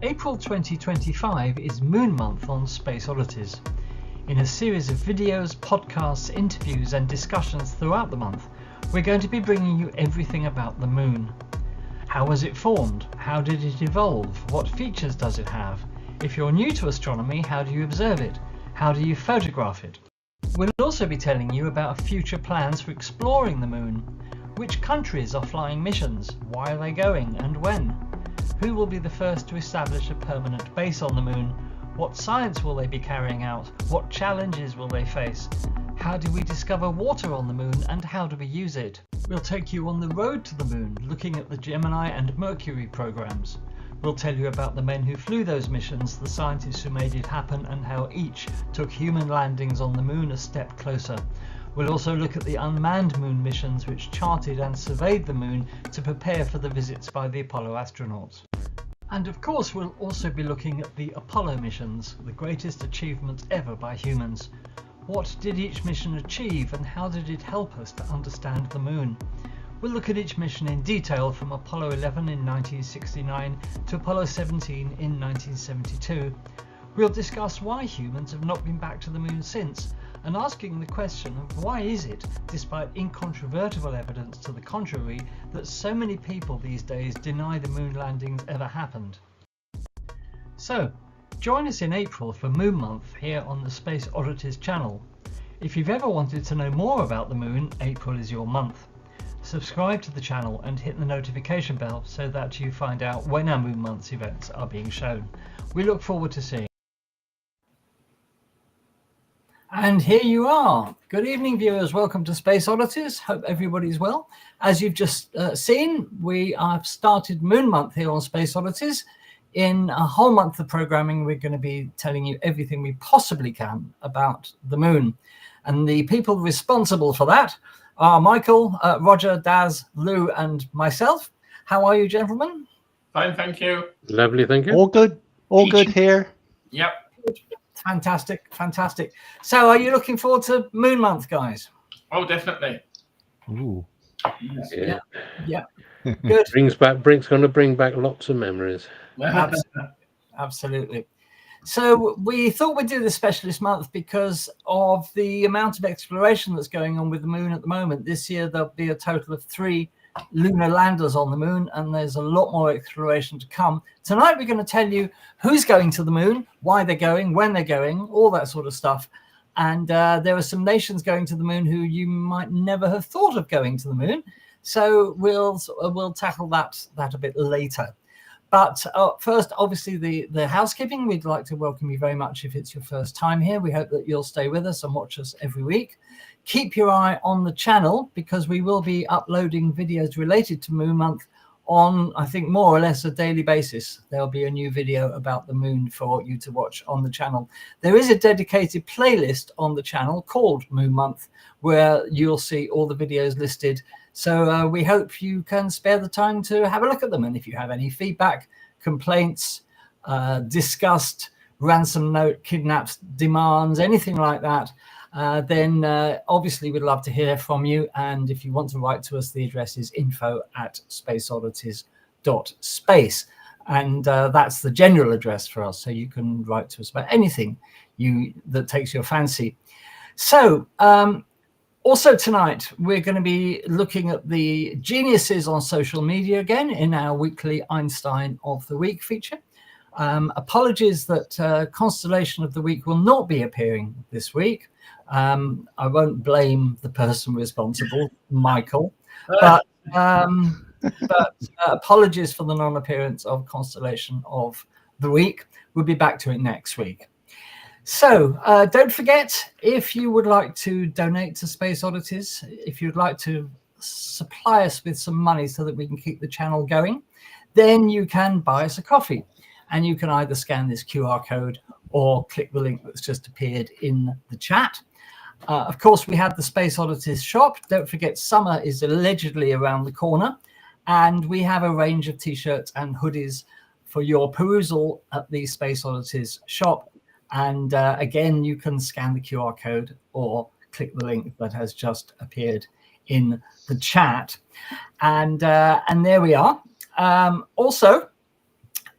April 2025 is Moon Month on Space Oddities. In a series of videos, podcasts, interviews and discussions throughout the month, we're going to be bringing you everything about the Moon. How was it formed? How did it evolve? What features does it have? If you're new to astronomy, how do you observe it? How do you photograph it? We'll also be telling you about future plans for exploring the Moon. Which countries are flying missions? Why are they going and when? Who will be the first to establish a permanent base on the Moon? What science will they be carrying out? What challenges will they face? How do we discover water on the Moon and how do we use it? We'll take you on the road to the Moon, looking at the Gemini and Mercury programs. We'll tell you about the men who flew those missions, the scientists who made it happen, and how each took human landings on the Moon a step closer. We'll also look at the unmanned Moon missions which charted and surveyed the Moon to prepare for the visits by the Apollo astronauts. And of course we'll also be looking at the Apollo missions, the greatest achievements ever by humans. What did each mission achieve and how did it help us to understand the Moon? We'll look at each mission in detail, from Apollo 11 in 1969 to Apollo 17 in 1972. We'll discuss why humans have not been back to the Moon since, and asking the question of why is it, despite incontrovertible evidence to the contrary, that so many people these days deny the Moon landings ever happened. So, join us in April for Moon Month here on the Space Oddities channel. If you've ever wanted to know more about the Moon, April is your month. Subscribe to the channel and hit the notification bell so that you find out when our Moon Month's events are being shown. We look forward to seeing you. And here you are. Good evening, viewers. Welcome to Space Oddities. Hope everybody's well. As you've just seen, we have started Moon Month here on Space Oddities. In a whole month of programming, we're going to be telling you everything we possibly can about the Moon. And the people responsible for that are Michael, Roger, Daz, Lou, and myself. How are you, gentlemen? Fine, thank you. Lovely, thank you. All good. All good here. Yep. Fantastic, fantastic. So are you looking forward to Moon Month, guys? Oh, definitely. Ooh. Yeah. Yeah. Good. Going to bring back lots of memories. Absolutely. So we thought we'd do the specialist month because of the amount of exploration that's going on with the Moon at the moment. This year there'll be a total of 3 lunar landers on the Moon, and there's a lot more exploration to come. Tonight we're going to tell you who's going to the Moon, why they're going, when they're going, all that sort of stuff. And there are some nations going to the Moon who you might never have thought of going to the Moon. So we'll tackle that a bit later. But first, obviously, the housekeeping. We'd like to welcome you very much if it's your first time here. We hope that you'll stay with us and watch us every week. Keep your eye on the channel because we will be uploading videos related to Moon Month on, I think, more or less a daily basis. There'll be a new video about the Moon for you to watch on the channel. There is a dedicated playlist on the channel called Moon Month where you'll see all the videos listed. So we hope you can spare the time to have a look at them. And if you have any feedback, complaints, disgust, ransom note, kidnaps, demands, anything like that, then obviously we'd love to hear from you. And if you want to write to us, the address is info@spaceoddities.space. And that's the general address for us. So you can write to us about anything that takes your fancy. So also tonight, we're going to be looking at the geniuses on social media again in our weekly Einstein of the Week feature. Apologies that Constellation of the Week will not be appearing this week. I won't blame the person responsible, Michael, but apologies for the non-appearance of Constellation of the Week. We'll be back to it next week. So don't forget, if you would like to donate to Space Oddities, if you'd like to supply us with some money so that we can keep the channel going, then you can buy us a coffee. And you can either scan this QR code or click the link that's just appeared in the chat. Of course, we have the Space Oddities shop. Don't forget, summer is allegedly around the corner. And we have a range of T-shirts and hoodies for your perusal at the Space Oddities shop. And again, you can scan the QR code or click the link that has just appeared in the chat. And there we are. Also,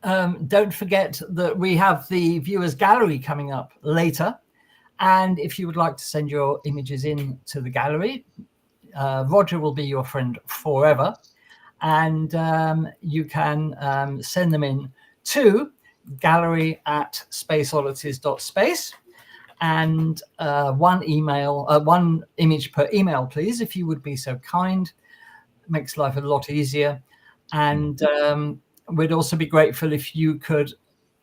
don't forget that we have the viewers gallery coming up later. And if you would like to send your images in to the gallery, Roger will be your friend forever. And you can send them in to gallery@spaceoddities.space, and one image per email, please, if you would be so kind. It makes life a lot easier. And we'd also be grateful if you could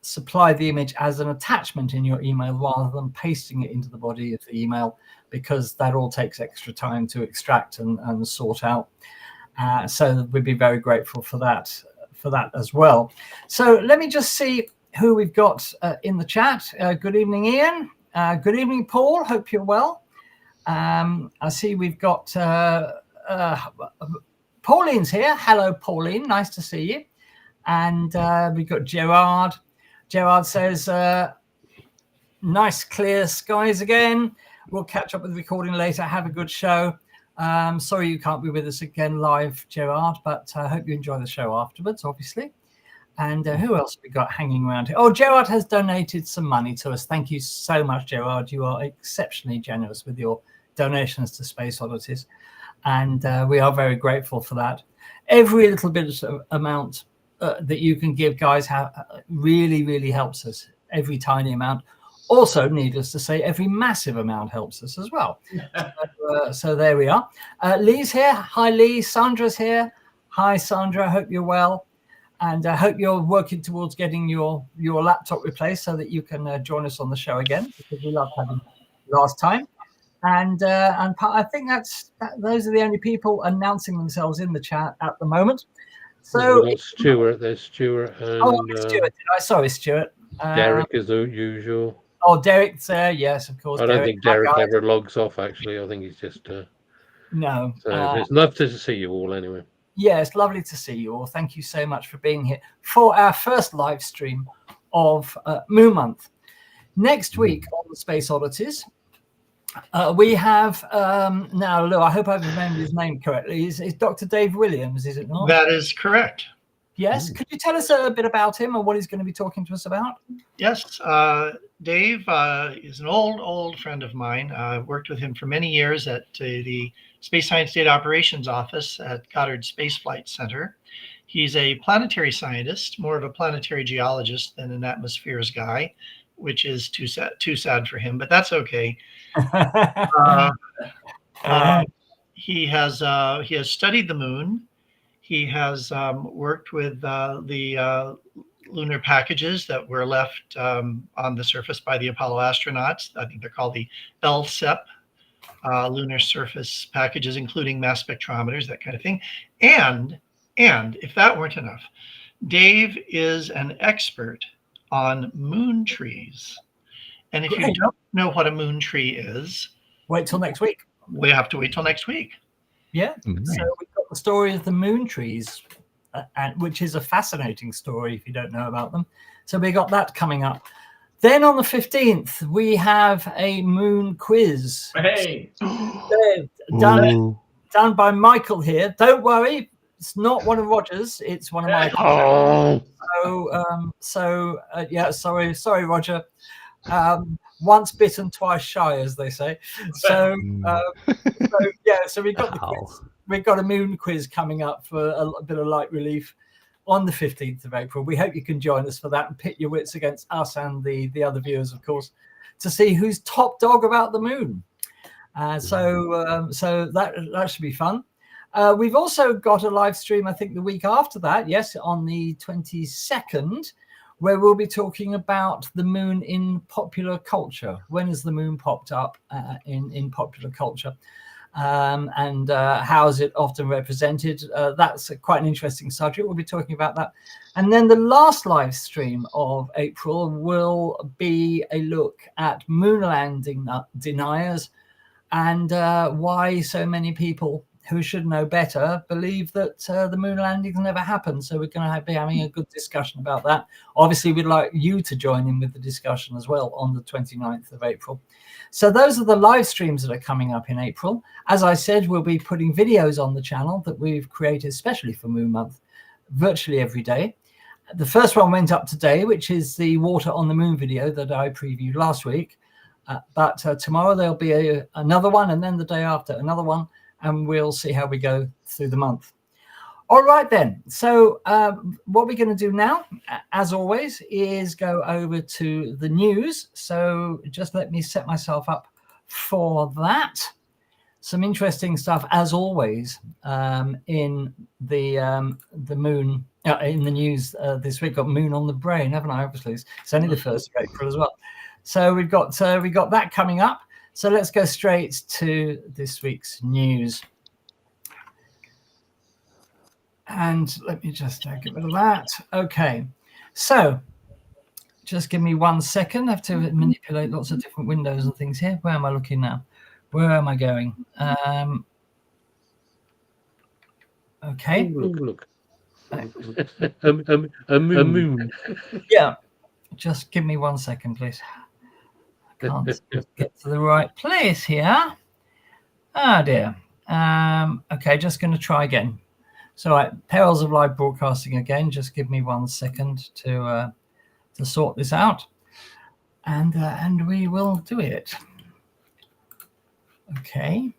supply the image as an attachment in your email rather than pasting it into the body of the email, because that all takes extra time to extract and sort out. So we'd be very grateful for that as well. So let me just see who we've got in the chat. Good evening, Ian. Good evening, Paul. Hope you're well. I see we've got Pauline's here. Hello, Pauline. Nice to see you. And we've got Gerard. Gerard says, nice clear skies again. We'll catch up with the recording later. Have a good show. Sorry you can't be with us again live, Gerard, but I hope you enjoy the show afterwards, obviously. And who else have we got hanging around here? Oh, Gerard has donated some money to us. Thank you so much, Gerard. You are exceptionally generous with your donations to Space Oddities. And we are very grateful for that. Every little bit of amount that you can give, guys, really, really helps us. Every tiny amount. Also, needless to say, every massive amount helps us as well. So there we are. Lee's here. Hi, Lee. Sandra's here. Hi, Sandra. I hope you're well. And I hope you're working towards getting your laptop replaced so that you can join us on the show again, because we loved having you last time. And I think those are the only people announcing themselves in the chat at the moment. So we've got Stuart. There's Stuart. And, Stuart. Sorry, Stuart. Derek is the usual. Oh, Derek's there. Yes, of course. I don't think Derek ever logs off, actually. I think he's just... no. So it's lovely to see you all anyway. Yeah, it's lovely to see you all. Thank you so much for being here for our first live stream of Moon Month. Next week on the Space Oddities, we have, now, Lou, I hope I've remembered his name correctly. It's Dr. Dave Williams, is it not? That is correct. Yes. Could you tell us a bit about him and what he's going to be talking to us about? Yes. Dave is an old friend of mine. I worked with him for many years at the Space Science Data Operations Office at Goddard Space Flight Center. He's a planetary scientist, more of a planetary geologist than an atmospheres guy, which is too sad for him, but that's okay. He has studied the moon. He has worked with the lunar packages that were left on the surface by the Apollo astronauts. I think they're called the LSEP, lunar surface packages, including mass spectrometers, that kind of thing. And if that weren't enough, Dave is an expert on moon trees. And if you don't know what a moon tree is, wait till next week. We have to wait till next week. Yeah. Mm-hmm. So we've got the story of the moon trees, which is a fascinating story if you don't know about them. So we got that coming up. Then on the 15th, we have a moon quiz. Hey. Done by Michael here. Don't worry. It's not one of Roger's. It's one of my. Sorry, Roger. Once bitten, twice shy, as they say. So we've got a moon quiz coming up for a bit of light relief on the 15th of April. We hope you can join us for that and pit your wits against us and the other viewers, of course, to see who's top dog about the moon. So that should be fun. We've also got a live stream, I think, the week after that. Yes, on the 22nd, where we'll be talking about the moon in popular culture. When has the moon popped up in popular culture? And how is it often represented? That's quite an interesting subject. We'll be talking about that. And then the last live stream of April will be a look at moon landing deniers and why so many people who should know better believe that the moon landings never happened. So we're going to be having a good discussion about that. Obviously, we'd like you to join in with the discussion as well on the 29th of April. So those are the live streams that are coming up in April. As I said, we'll be putting videos on the channel that we've created especially for Moon Month virtually every day. The first one went up today, which is the water on the moon video that I previewed last week. But tomorrow there'll be another one, and then the day after another one, and we'll see how we go through the month. All right then. So what we're going to do now, as always, is go over to the news. So just let me set myself up for that. Some interesting stuff, as always, in the moon, in the news this week. Got moon on the brain, haven't I? Obviously, it's only the 1st of April as well. So we got that coming up. So let's go straight to this week's news. And let me just get rid of that. Okay, so just give me 1 second. I have to manipulate lots of different windows and things here. Where am I looking now? Where am I going? Okay. Oh, look. A moon. Yeah. Just give me 1 second, please. I can't get to the right place here. Oh dear. Okay, just going to try again. So, perils of live broadcasting again. Just give me 1 second to sort this out, and we will do it. Okay,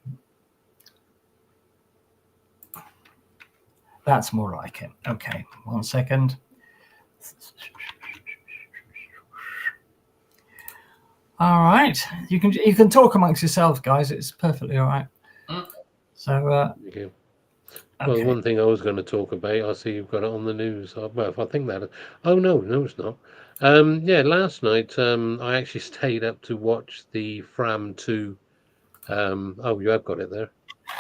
that's more like it. Okay, 1 second. All right, you can talk amongst yourselves, guys. It's perfectly all right. So, Okay. okay. Well, one thing I was going to talk about, I see you've got it on the news. Well, if I think that. Oh no, it's not. Yeah, last night I actually stayed up to watch the Fram 2. Oh, you have got it there.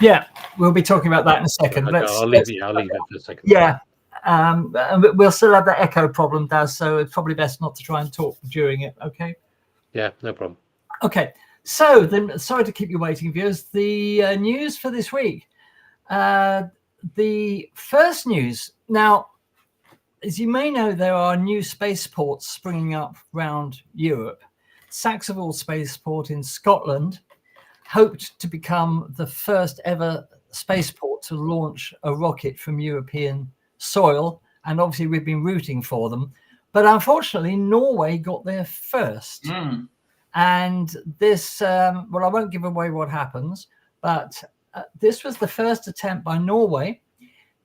Yeah, we'll be talking about that in a second. Okay, I'll leave it for a second. Yeah, we'll still have that echo problem, Daz. So it's probably best not to try and talk during it. Okay. Yeah, no problem. Okay. So then, sorry to keep you waiting, viewers. The news for this week. The first news. Now, as you may know, there are new spaceports springing up around Europe. Saxonwold Spaceport in Scotland hoped to become the first ever spaceport to launch a rocket from European soil. And obviously, we've been rooting for them. But unfortunately, Norway got there first. And this, well, I won't give away what happens, but this was the first attempt by Norway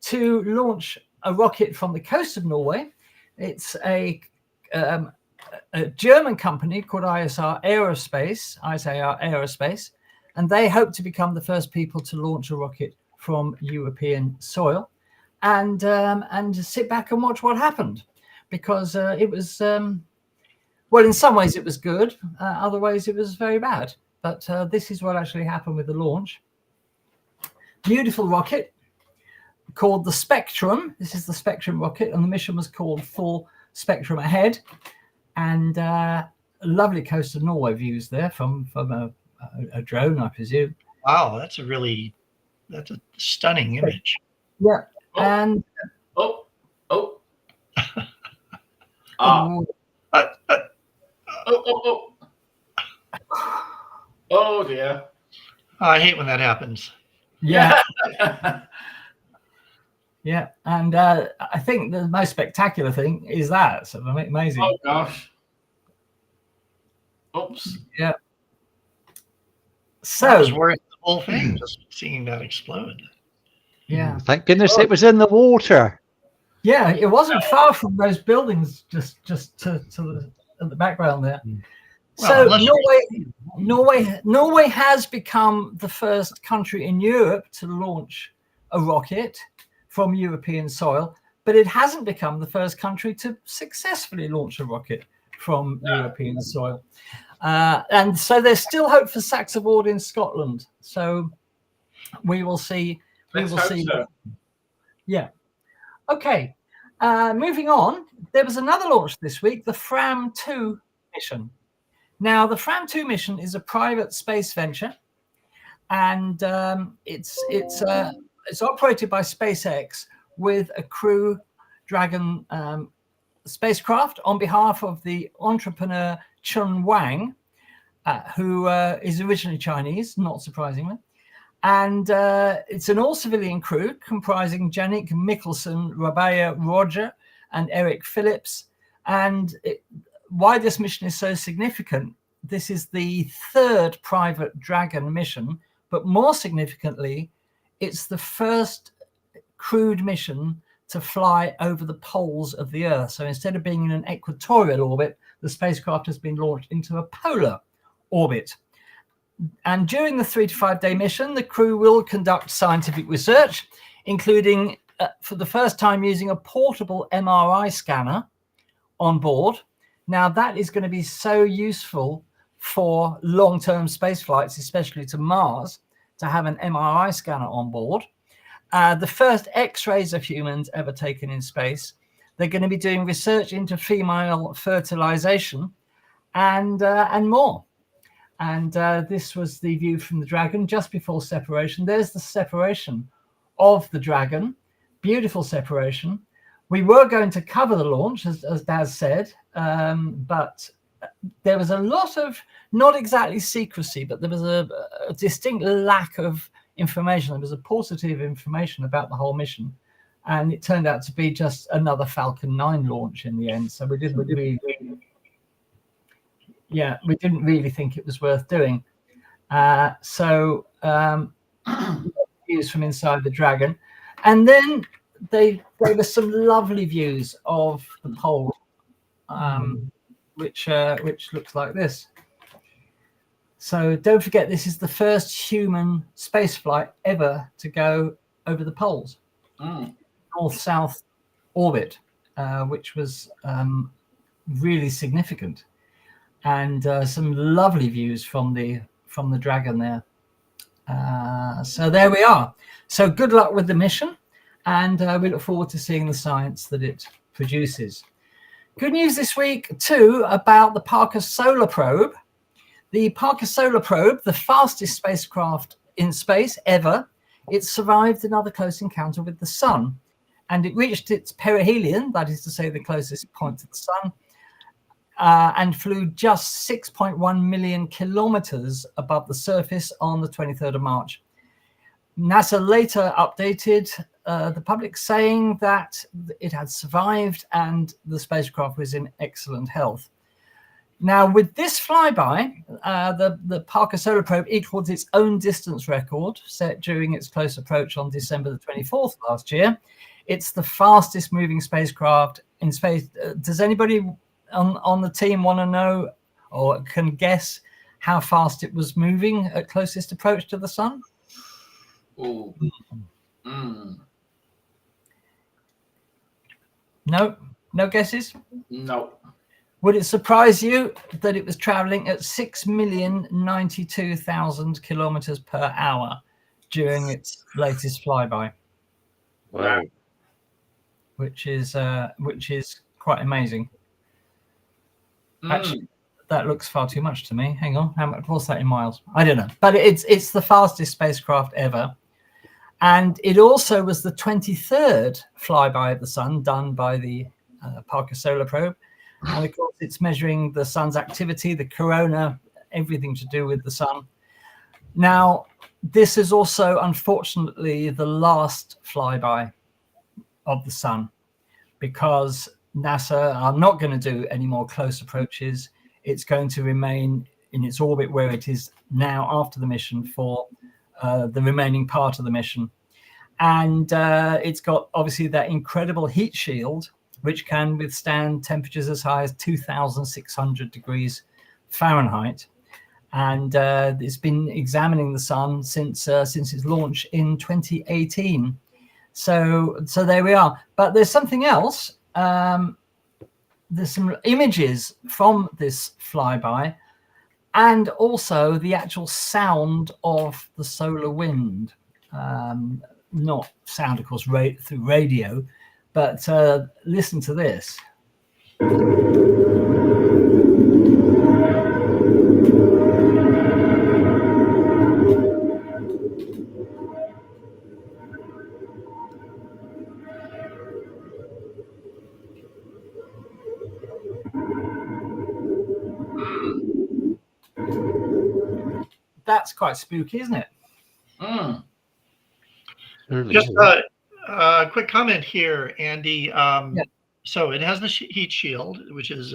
to launch a rocket from the coast of Norway. It's a German company called ISR Aerospace, and they hope to become the first people to launch a rocket from European soil, and sit back and watch what happened, because it was well, in some ways it was good, other ways it was very bad. But this is what actually happened with the launch. Beautiful rocket called the Spectrum. This is the Spectrum rocket, and the mission was called Full Spectrum Ahead. And lovely coast of Norway views there from a drone, I presume. Wow, that's a stunning image. Yeah. Oh. And Oh dear. I hate when that happens. yeah. Yeah, and I think the most spectacular thing is that. So amazing. Oh gosh. Oops. Yeah. That was So worth the whole thing, just seeing that explode. yeah, Thank goodness it was in the water. yeah, it wasn't far from those buildings, just to the background there. So Well, Norway has become the first country in Europe to launch a rocket from European soil, but it hasn't become the first country to successfully launch a rocket from European soil. And so there's still hope for Saxonwold in Scotland. So we will see. Let's hope so. Yeah. Okay. Moving on, there was another launch this week, the Fram 2 mission. Now, the Fram 2 mission is a private space venture, and it's operated by SpaceX with a Crew Dragon spacecraft on behalf of the entrepreneur Chun Wang, who is originally Chinese, not surprisingly. And it's an all-civilian crew comprising Jannik Mikkelsen, Rabea Roger, and Eric Phillips. And why this mission is so significant, this is the third private Dragon mission, but more significantly, it's the first crewed mission to fly over the poles of the Earth. So instead of being in an equatorial orbit, the spacecraft has been launched into a polar orbit. And during the 3 to 5 day mission, the crew will conduct scientific research, including for the first time using a portable MRI scanner on board. Now that is going to be so useful for long-term space flights, especially to Mars, to have an MRI scanner on board. The first X-rays of humans ever taken in space. They're going to be doing research into female fertilization and more. And this was the view from the Dragon just before separation. There's the separation of the Dragon. Beautiful separation. We were going to cover the launch, as Daz said, but there was a lot of, not exactly secrecy, but there was a distinct lack of information. There was a paucity of information about the whole mission. And it turned out to be just another Falcon 9 launch in the end. So we didn't really think it was worth doing. Views from inside the Dragon. And then they gave us some lovely views of the pole, which looks like this. So don't forget, this is the first human spaceflight ever to go over the poles. North-south orbit, which was really significant. And some lovely views from the Dragon there. So there we are. So good luck with the mission, and we look forward to seeing the science that it produces. Good news this week too about the Parker Solar Probe. The Parker Solar Probe, the fastest spacecraft in space ever, it survived another close encounter with the sun, and it reached its perihelion, that is to say the closest point to the sun, and flew just 6.1 million kilometers above the surface on the 23rd of March. NASA later updated the public, saying that it had survived and the spacecraft was in excellent health. Now, with this flyby, the Parker Solar Probe equaled its own distance record set during its close approach on December the 24th last year. It's the fastest moving spacecraft in space. Does anybody on the team want to know or can guess how fast it was moving at closest approach to the sun? Oh. No guesses? No. Would it surprise you that it was traveling at 6,092,000 kilometers per hour during its latest flyby? Wow. Which is quite amazing. Actually, that looks far too much to me. Hang on, how much was that in miles? I don't know, but it's the fastest spacecraft ever, and it also was the 23rd flyby of the sun done by the Parker Solar Probe, and of course it's measuring the sun's activity, the corona, everything to do with the sun. Now, this is also unfortunately the last flyby of the sun, because NASA are not going to do any more close approaches. It's going to remain in its orbit where it is now after the mission for the remaining part of the mission. And it's got obviously that incredible heat shield, which can withstand temperatures as high as 2,600 degrees Fahrenheit. And it's been examining the sun since its launch in 2018. So there we are. But there's something else. There's some images from this flyby, and also the actual sound of the solar wind. Not sound, of course, through radio, but listen to this. That's quite spooky, isn't it? Just a quick comment here, Andy. So it has the heat shield, which is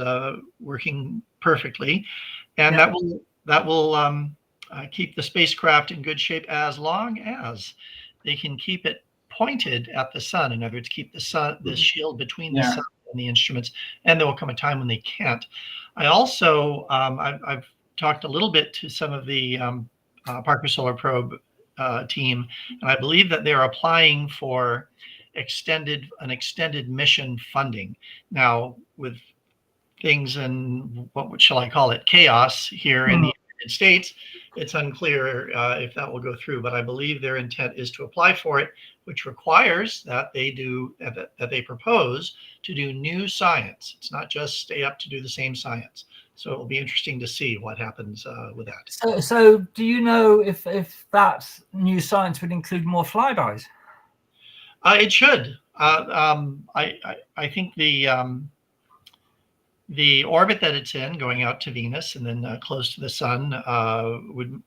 working perfectly, and Yeah. that will keep the spacecraft in good shape as long as they can keep it pointed at the sun. In other words, keep the shield between the sun and the instruments. And there will come a time when they can't. I also I've talked a little bit to some of the Parker Solar Probe team, and I believe that they're applying for an extended mission funding. Now, with things in what shall I call it, chaos here in the United States, it's unclear if that will go through. But I believe their intent is to apply for it, which requires that they propose to do new science. It's not just stay up to do the same science. So it will be interesting to see what happens with that. So do you know if that new science would include more flybys? It should. I think the orbit that it's in, going out to Venus and then close to the sun, would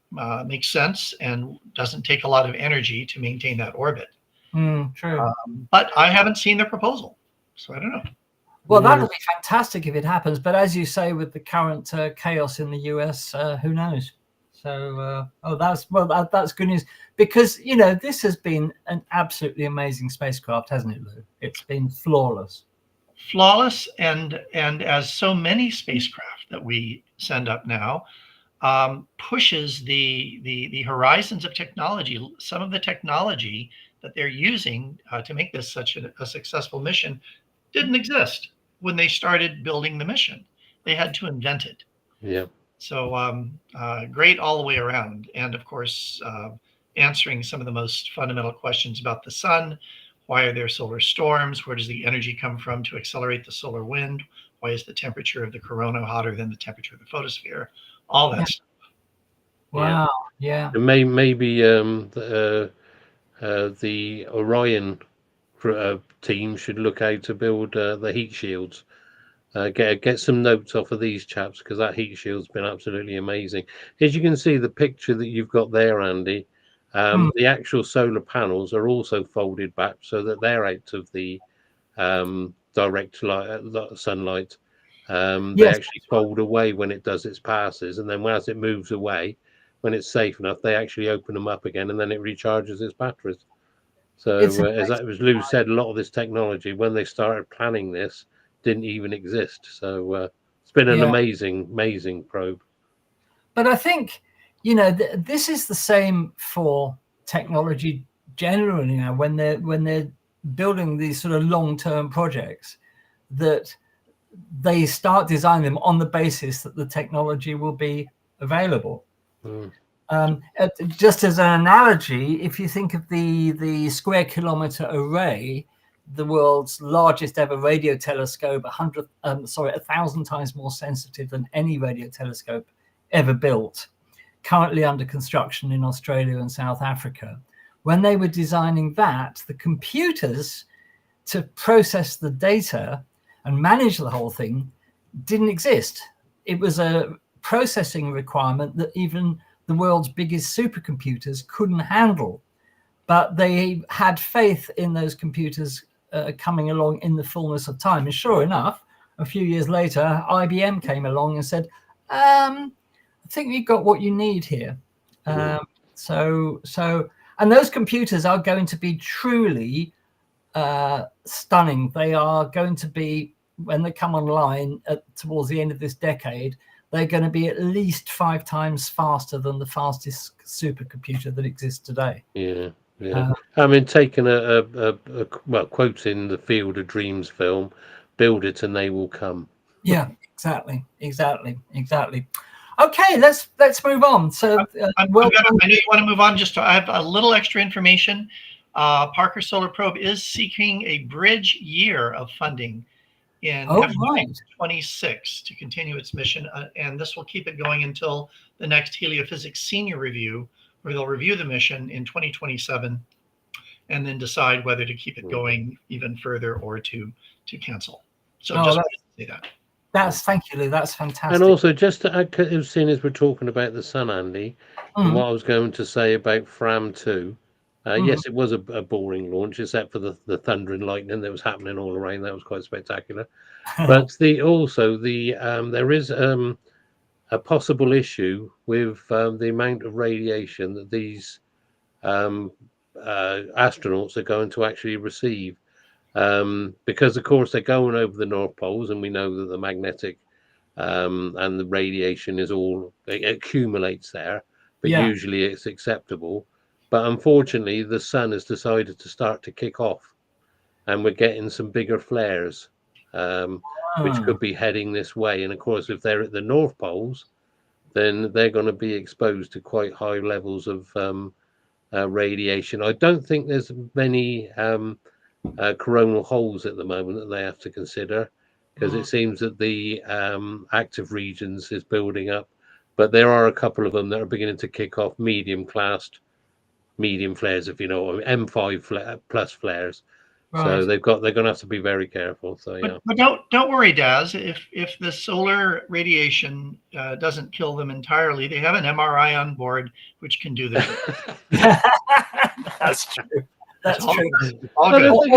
make sense and doesn't take a lot of energy to maintain that orbit. True. But I haven't seen the proposal, so I don't know. Well, that would be fantastic if it happens. But as you say, with the current chaos in the US, who knows? So, that's good news, because this has been an absolutely amazing spacecraft, hasn't it, Lou? It's been flawless. And as so many spacecraft that we send up now, pushes the horizons of technology. Some of the technology that they're using to make this such a successful mission didn't exist when they started building the mission. They had to invent it. Yeah. So great all the way around. And of course, answering some of the most fundamental questions about the sun. Why are there solar storms? Where does the energy come from to accelerate the solar wind? Why is the temperature of the corona hotter than the temperature of the photosphere? All that stuff. Wow. Yeah. And maybe the Orion team should look out to build the heat shields. Get some notes off of these chaps, because that heat shield's been absolutely amazing. As you can see, the picture that you've got there, Andy, the actual solar panels are also folded back so that they're out of the direct sunlight. They actually fold away when it does its passes, and then as it moves away, when it's safe enough, they actually open them up again, and then it recharges its batteries. So as Lou said, a lot of this technology, when they started planning this, didn't even exist. So it's been an amazing probe. But I think this is the same for technology generally now. When they're building these sort of long-term projects, that they start designing them on the basis that the technology will be available. Just as an analogy, if you think of the square kilometer array, the world's largest ever radio telescope, 1,000 times more sensitive than any radio telescope ever built, currently under construction in Australia and South Africa. When they were designing that, the computers to process the data and manage the whole thing didn't exist. It was a processing requirement that even the world's biggest supercomputers couldn't handle. But they had faith in those computers coming along in the fullness of time. And sure enough, a few years later, IBM came along and said, I think we've got what you need here. And those computers are going to be truly stunning. They are going to be, when they come online towards the end of this decade, they're going to be at least 5 times faster than the fastest supercomputer that exists today. Yeah. I mean, taking a quote in the Field of Dreams film, build it and they will come. Yeah, exactly. Okay, let's move on. So, I know you want to move on. I have a little extra information. Parker Solar Probe is seeking a bridge year of funding in 2026 to continue its mission, and this will keep it going until the next heliophysics senior review, where they'll review the mission in 2027 and then decide whether to keep it going even further or to cancel. So just to say that. Thank you, Lou. That's fantastic. And also, just to add, as soon as we're talking about the sun, Andy, and what I was going to say about Fram 2, Yes, it was a boring launch, except for the thunder and lightning that was happening all around. That was quite spectacular. But there is a possible issue with the amount of radiation that these astronauts are going to actually receive, because of course they're going over the North Poles, and we know that the magnetic and the radiation it accumulates there, but Yeah. usually it's acceptable. But unfortunately, the sun has decided to start to kick off, and we're getting some bigger flares, which could be heading this way. And of course, if they're at the North Poles, then they're going to be exposed to quite high levels of radiation. I don't think there's many coronal holes at the moment that they have to consider, because it seems that the active regions is building up, but there are a couple of them that are beginning to kick off medium flares, if you know what I mean, M5 plus flares. Right. So they're going to have to be very careful. So yeah. But don't worry, Daz. If the solar radiation doesn't kill them entirely, they have an MRI on board which can do the trick. That's true. That's all true. good. All Well, good. the thing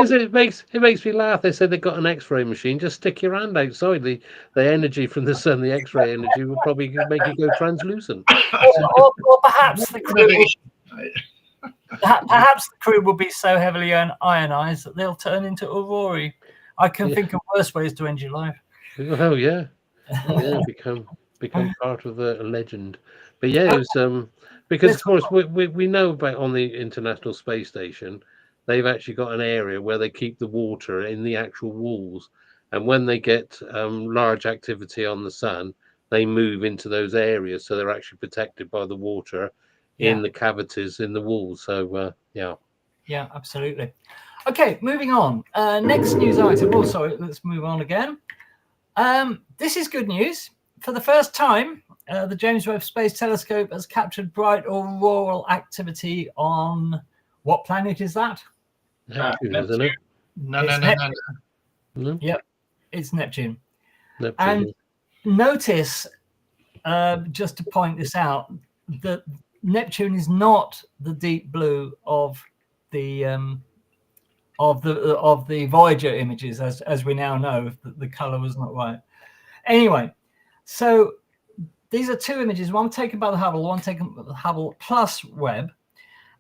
is, it makes me laugh. They said they've got an X-ray machine. Just stick your hand outside. The energy from the sun, the X-ray energy, will probably make you go translucent. Or perhaps the crew. Innovation. Perhaps the crew will be so heavily ionized that they'll turn into aurorae. I can think of worse ways to end your life. Oh yeah, become part of a legend. But yeah, it was because of course we know about on the International Space Station, they've actually got an area where they keep the water in the actual walls, and when they get large activity on the sun, they move into those areas, so they're actually protected by the water in the cavities in the walls. So yeah, absolutely. Okay, moving on. Next news item. Oh, sorry, let's move on again. This is good news. For the first time, the James Webb Space Telescope has captured bright auroral activity on what planet is that? Neptune, isn't it? No. Yep, it's Neptune. Neptune. And notice, just to point this out, that Neptune is not the deep blue of the Voyager images, as we now know. The color was not right. Anyway, so these are two images, one taken by the Hubble, one taken by the Hubble plus Webb.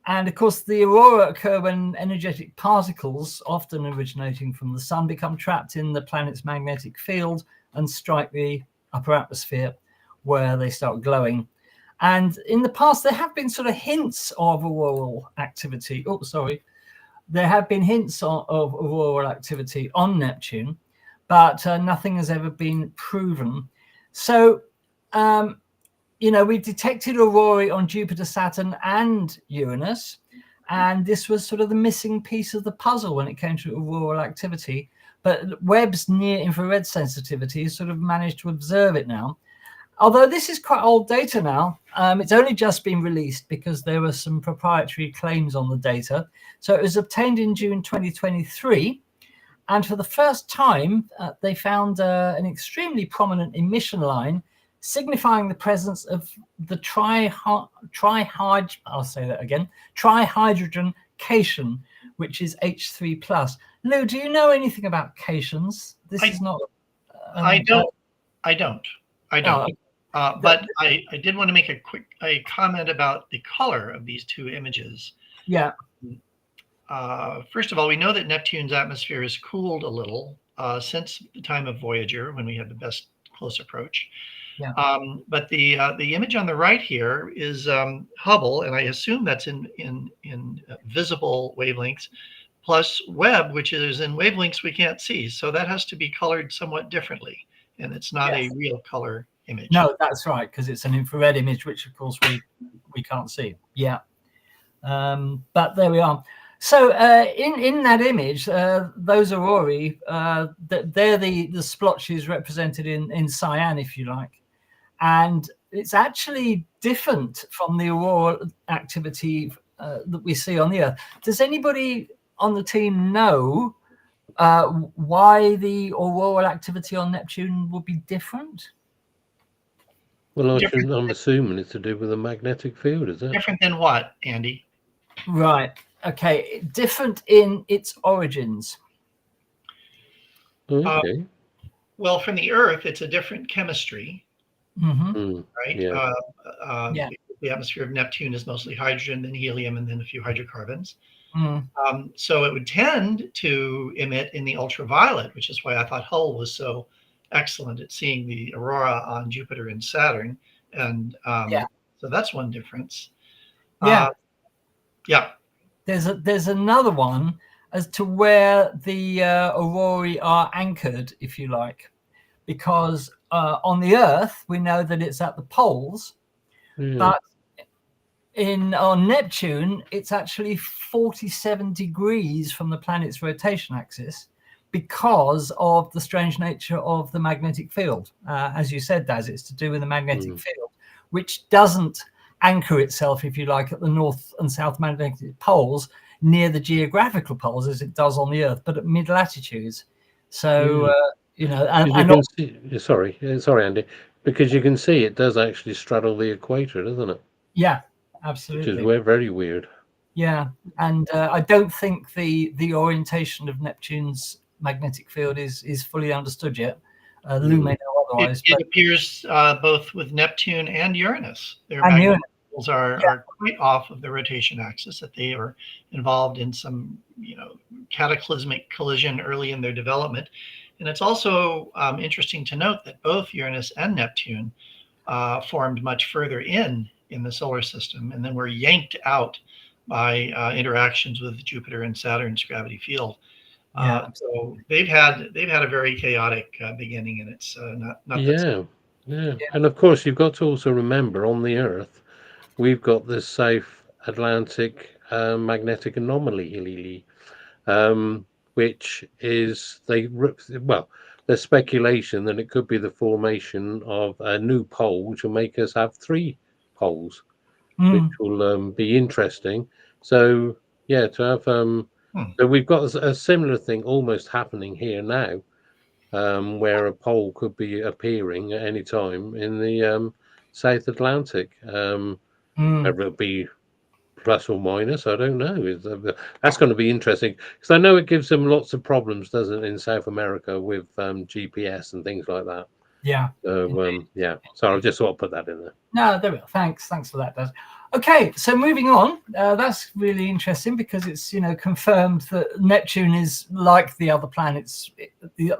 And of course, the aurora occur when energetic particles, often originating from the sun, become trapped in the planet's magnetic field and strike the upper atmosphere, where they start glowing. And in the past, there have been sort of hints of auroral activity. Oh, sorry. There have been hints of auroral activity on Neptune, but nothing has ever been proven. So, we've detected aurorae on Jupiter, Saturn, and Uranus. And this was sort of the missing piece of the puzzle when it came to auroral activity. But Webb's near-infrared sensitivity has sort of managed to observe it now. Although this is quite old data now, it's only just been released because there were some proprietary claims on the data. So it was obtained in June 2023. And for the first time, they found an extremely prominent emission line signifying the presence of the trihydrogen cation, which is H3+. Lou, do you know anything about cations? This is not... I don't. Oh, but I did want to make a comment about the color of these two images. Yeah. First of all, we know that Neptune's atmosphere has cooled a little since the time of Voyager, when we had the best close approach. Yeah. But the image on the right here is Hubble, and I assume that's in visible wavelengths, plus Webb, which is in wavelengths we can't see. So that has to be colored somewhat differently, and it's not a real color image. No, that's right, because it's an infrared image, which of course we can't see. Yeah. But there we are. So in that image, those aurorae, they're the splotches represented in cyan, if you like. And it's actually different from the auroral activity that we see on the Earth. Does anybody on the team know why the auroral activity on Neptune would be different? Well, I'm assuming it's to do with the magnetic field, is it? Different than what, Andy? Right. Okay, different in its origins. Okay. Well, from the Earth, it's a different chemistry, right? Yeah. Yeah. The atmosphere of Neptune is mostly hydrogen, then helium, and then a few hydrocarbons. Mm. So it would tend to emit in the ultraviolet, which is why I thought Hull was so excellent at seeing the aurora on Jupiter and Saturn. And so that's one difference. Yeah. Yeah. There's another one as to where the aurorae are anchored, if you like, because on the Earth we know that it's at the poles, but on Neptune it's actually 47 degrees from the planet's rotation axis because of the strange nature of the magnetic field. As you said, Daz, it's to do with the magnetic field, which doesn't anchor itself, if you like, at the north and south magnetic poles near the geographical poles as it does on the Earth, but at mid latitudes. So you know, sorry, Andy, because you can see it does actually straddle the equator, doesn't it? Yeah, absolutely. Which is very weird. Yeah, and I don't think the orientation of Neptune's magnetic field is fully understood yet. Lou may know otherwise. It appears both with Neptune and Uranus. Their And magnetic fields are quite off of the rotation axis, that they are involved in some, cataclysmic collision early in their development. And it's also interesting to note that both Uranus and Neptune formed much further in the solar system, and then were yanked out by interactions with Jupiter and Saturn's gravity field. So they've had a very chaotic beginning, and it's not yeah. And of course, you've got to also remember on the Earth, we've got this South Atlantic magnetic anomaly, which is there's speculation that it could be the formation of a new pole, which will make us have 3 poles, which will be interesting. So to have so we've got a similar thing almost happening here now, where a pole could be appearing at any time in the South Atlantic. Whether it'll be plus or minus, I don't know. That's going to be interesting, because I know it gives them lots of problems, doesn't it, in South America with GPS and things like that. Yeah. So so I just thought I'd put that in there. No, there we go. Thanks for that, Daz. Okay, so moving on. That's really interesting because it's confirmed that Neptune is like the other planets,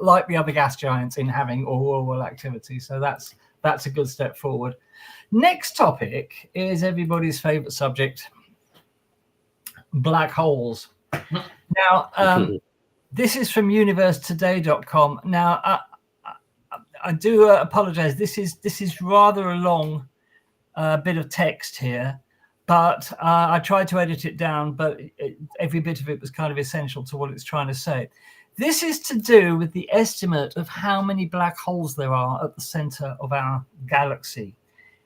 like the other gas giants, in having auroral activity. So that's a good step forward. Next topic is everybody's favorite subject: black holes. Now, this is from universetoday.com. Now, I do apologize. This is rather a long bit of text here, but I tried to edit it down, but every bit of it was kind of essential to what it's trying to say. This is to do with the estimate of how many black holes there are at the center of our galaxy.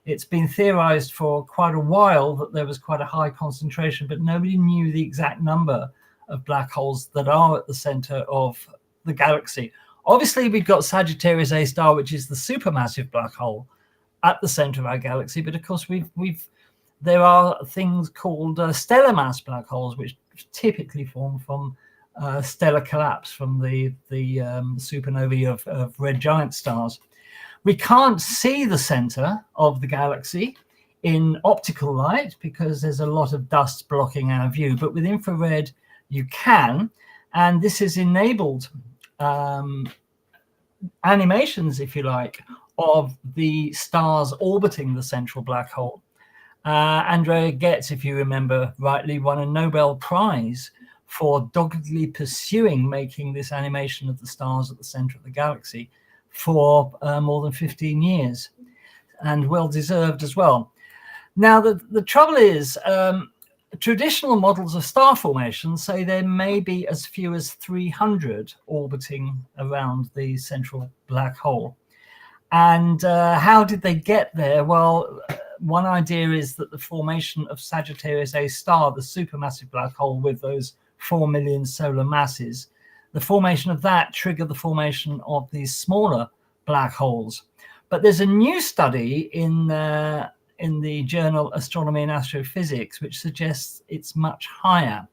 It's been theorized for quite a while that there was quite a high concentration, but nobody knew the exact number of black holes that are at the center of the galaxy. Obviously, we've got Sagittarius A star, which is the supermassive black hole at the center of our galaxy. But of course, there are things called stellar mass black holes, which typically form from stellar collapse from the supernovae of red giant stars. We can't see the center of the galaxy in optical light because there's a lot of dust blocking our view, but with infrared you can, and this has enabled animations, if you like, of the stars orbiting the central black hole. Andrea Ghez, if you remember rightly, won a Nobel Prize for doggedly pursuing making this animation of the stars at the center of the galaxy for more than 15 years, and well deserved as well. Now, the trouble is, traditional models of star formation say there may be as few as 300 orbiting around the central black hole. And how did they get there? Well, one idea is that the formation of Sagittarius A star, the supermassive black hole with those 4 million solar masses, the formation of that triggered the formation of these smaller black holes. But there's a new study in the journal Astronomy and Astrophysics which suggests it's much higher.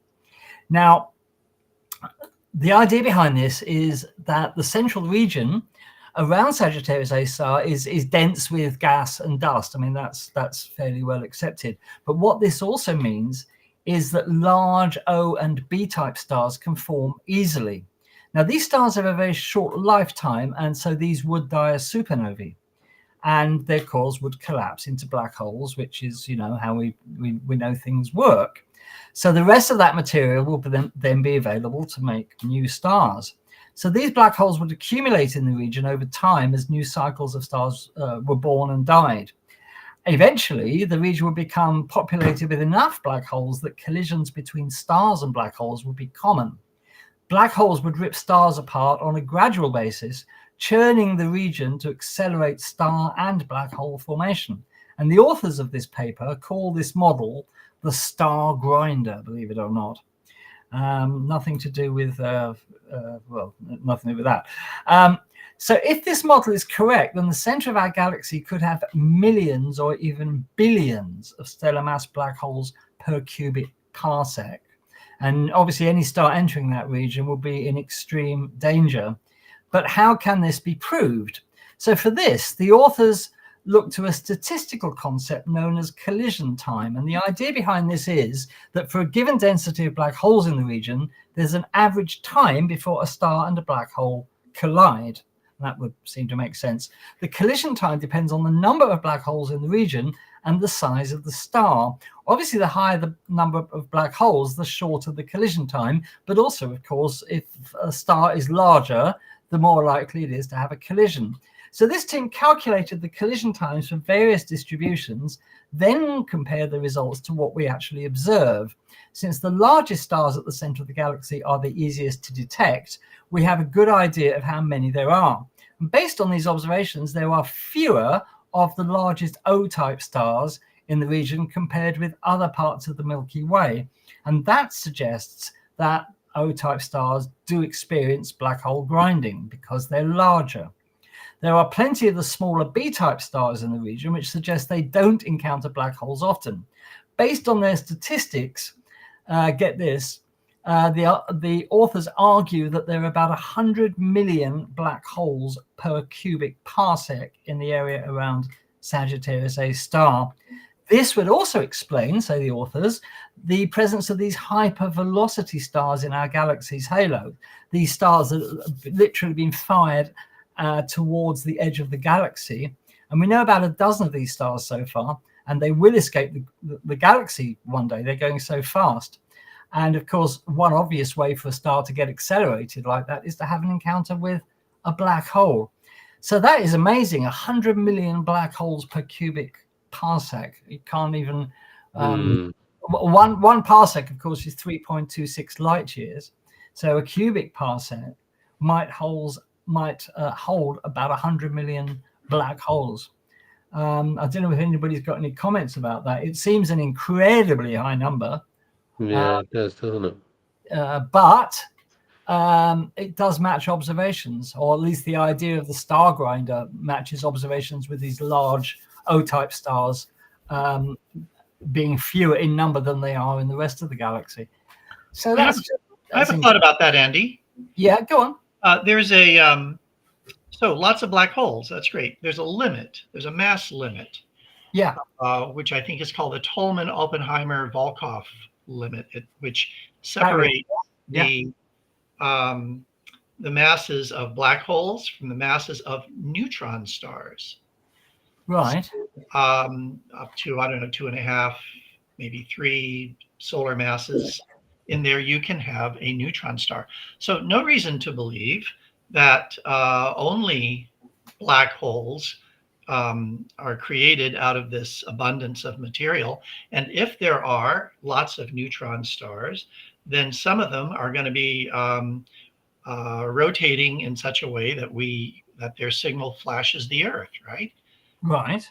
Now, the idea behind this is that the central region around Sagittarius A star is dense with gas and dust. I mean, that's fairly well accepted. But what this also means is that large O and B type stars can form easily. Now, these stars have a very short lifetime, and so these would die as supernovae, and their cores would collapse into black holes, which is, how we know things work. So the rest of that material will then be available to make new stars. So these black holes would accumulate in the region over time as new cycles of stars were born and died. Eventually, the region would become populated with enough black holes that collisions between stars and black holes would be common. Black holes would rip stars apart on a gradual basis, churning the region to accelerate star and black hole formation. And the authors of this paper call this model the star grinder, believe it or not. Nothing to do with, nothing to do with that. So if this model is correct, then the center of our galaxy could have millions or even billions of stellar mass black holes per cubic parsec. And obviously any star entering that region will be in extreme danger. But how can this be proved? So for this, the authors look to a statistical concept known as collision time. And the idea behind this is that for a given density of black holes in the region, there's an average time before a star and a black hole collide. That would seem to make sense. The collision time depends on the number of black holes in the region and the size of the star. Obviously, the higher the number of black holes, the shorter the collision time. But also, of course, if a star is larger, the more likely it is to have a collision. So this team calculated the collision times for various distributions, then compared the results to what we actually observe. Since the largest stars at the center of the galaxy are the easiest to detect, we have a good idea of how many there are. And based on these observations, there are fewer of the largest O-type stars in the region compared with other parts of the Milky Way. And that suggests that O-type stars do experience black hole grinding because they're larger. There are plenty of the smaller B-type stars in the region, which suggests they don't encounter black holes often. Based on their statistics, get this, the authors argue that there are about 100 million black holes per cubic parsec in the area around Sagittarius A star. This would also explain, say the authors, the presence of these hypervelocity stars in our galaxy's halo. These stars that have literally been fired towards the edge of the galaxy. And we know about a dozen of these stars so far, and they will escape the galaxy one day. They're going so fast. And of course, one obvious way for a star to get accelerated like that is to have an encounter with a black hole. So that is amazing. 100 million black holes per cubic parsec. You can't even one parsec, of course, is 3.26 light years. So a cubic parsec might hold about 100 million black holes. I don't know if anybody's got any comments about that. It seems an incredibly high number. Yeah, it does, doesn't it? But it does match observations, or at least the idea of the star grinder matches observations with these large O-type stars being fewer in number than they are in the rest of the galaxy. So that's I have a thought about that, Andy. Yeah, go on. There's a so lots of black holes. That's great. There's a limit. There's a mass limit. Yeah. Which I think is called the Tolman-Oppenheimer-Volkoff limit, which separates the masses of black holes from the masses of neutron stars. Right. Up to, I don't know, 2.5, maybe 3 solar masses. In there, you can have a neutron star. So no reason to believe that only black holes are created out of this abundance of material. And if there are lots of neutron stars, then some of them are going to be rotating in such a way that their signal flashes the Earth, right? Right.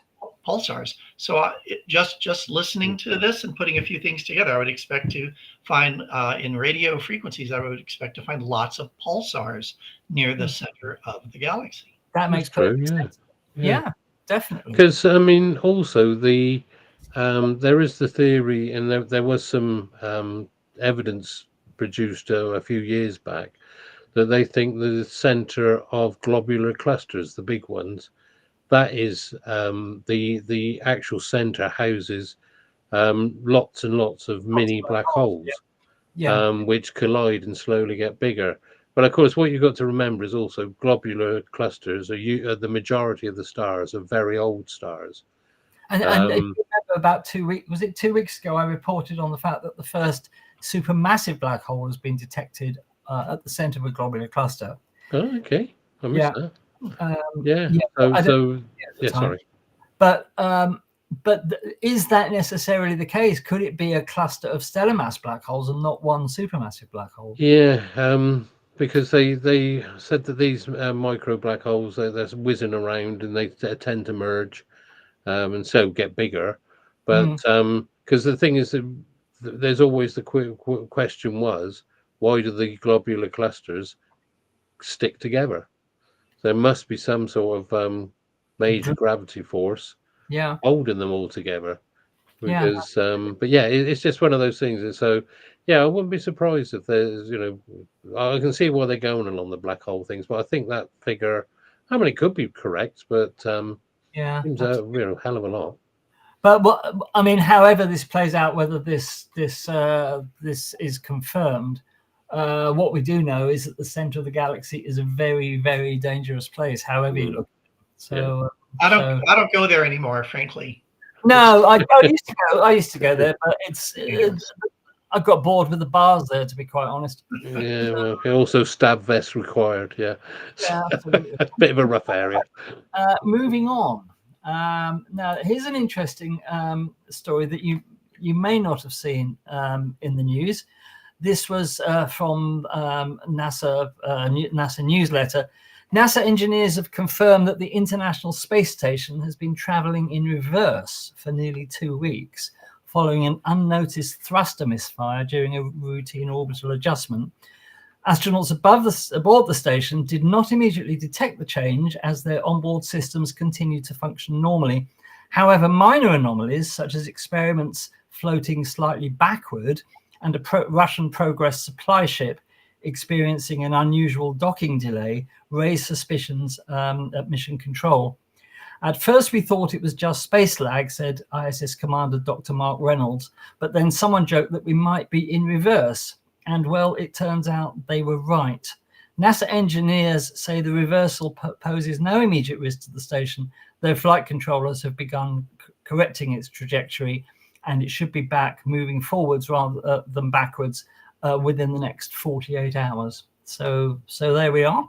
Pulsars. So just listening to this and putting a few things together, I would expect to find in radio frequencies, I would expect to find lots of pulsars near the center of the galaxy. That makes perfect sense. Yeah, definitely. Because I mean, also there is the theory, and there was some evidence produced a few years back, that they think the center of globular clusters, the big ones, that is the actual center houses lots and lots of mini black holes, Yeah. which collide and slowly get bigger. But of course, what you've got to remember is also globular clusters are the majority of the stars are very old stars. And if you remember about 2 weeks, was it 2 weeks ago, I reported on the fact that the first supermassive black hole has been detected at the center of a globular cluster. Oh, okay. I missed that. Yeah. Sorry. But is that necessarily the case? Could it be a cluster of stellar mass black holes and not one supermassive black hole? Yeah, because they said that these micro black holes they're whizzing around and they tend to merge, and so get bigger. But because the thing is that there's always the question was, why do the globular clusters stick together? There must be some sort of major gravity force holding them all together. Because but yeah, it's just one of those things. And so yeah, I wouldn't be surprised if there's, I can see why they're going along the black hole things, but I think that figure, I mean, it could be correct, but seems a hell of a lot. But however this plays out, whether this is confirmed, what we do know is that the center of the galaxy is a very, very dangerous place. However you look. So I don't go there anymore, frankly. No, I used to go there, but I got bored with the bars there, to be quite honest. Yeah, well, also stab vest required. Yeah, absolutely. A bit of a rough area. Moving on. Now, here's an interesting story that you may not have seen in the news. This was from NASA newsletter. NASA engineers have confirmed that the International Space Station has been traveling in reverse for nearly 2 weeks, following an unnoticed thruster misfire during a routine orbital adjustment. Astronauts aboard the station did not immediately detect the change as their onboard systems continued to function normally. However, minor anomalies, such as experiments floating slightly backward and a Russian Progress supply ship experiencing an unusual docking delay, raised suspicions at mission control. At first, we thought it was just space lag, said ISS Commander Dr. Mark Reynolds, but then someone joked that we might be in reverse. And well, it turns out they were right. NASA engineers say the reversal poses no immediate risk to the station, though flight controllers have begun correcting its trajectory, and it should be back moving forwards rather than backwards within the next 48 hours. So there we are.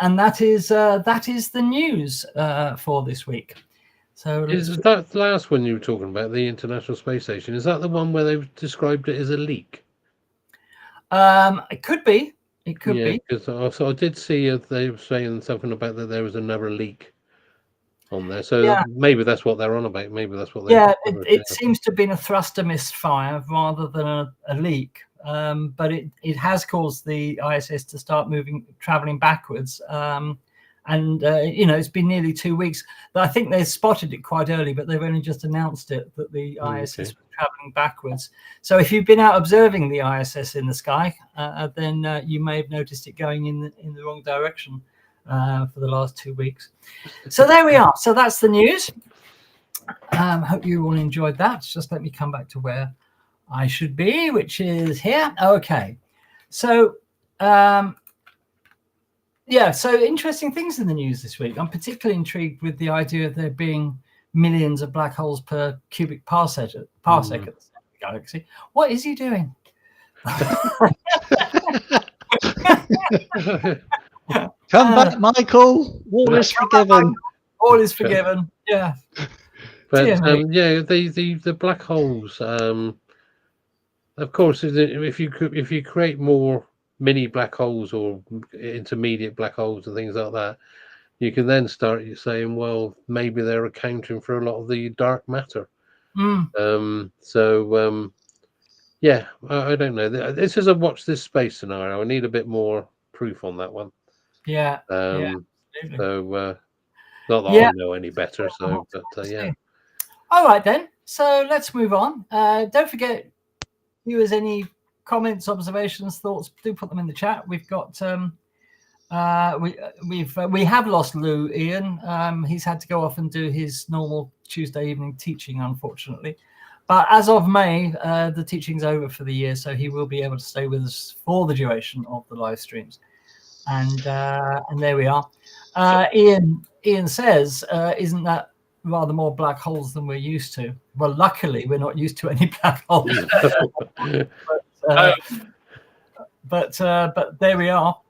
And that is the news for this week. So is that last one you were talking about, the International Space Station? Is that the one where they've described it as a leak? It could be. It could be. Because I did see they were saying something about that there was another leak on there. So maybe that's what they're on about. Maybe that's what they're it seems to have been a thruster misfire rather than a leak. But it has caused the ISS to start traveling backwards. It's been nearly 2 weeks. I think they spotted it quite early, but they've only just announced it that the ISS was traveling backwards. So if you've been out observing the ISS in the sky, then you may have noticed it going in the wrong direction for the last 2 weeks. So there we are. So that's the news. Hope you all enjoyed that. Just let me come back to where I should be, which is here. Okay. So so interesting things in the news this week. I'm particularly intrigued with the idea of there being millions of black holes per cubic parsec at the center of the galaxy. What is he doing? Come back, Michael. All is forgiven. All is forgiven. Yeah. But the black holes. Of course, if you create more mini black holes or intermediate black holes and things like that, you can then start saying, well, maybe they're accounting for a lot of the dark matter. I don't know. This is a watch this space scenario. I need a bit more proof on that one. Not that I know any better. So, but All right then. So let's move on. Don't forget, viewers, any comments, observations, thoughts, do put them in the chat. We've got we have lost Lou, Ian. He's had to go off and do his normal Tuesday evening teaching, unfortunately. But as of May, the teaching's over for the year, so he will be able to stay with us for the duration of the live streams. And there we are. Ian says, isn't that rather more black holes than we're used to? Well, luckily, we're not used to any black holes. but there we are.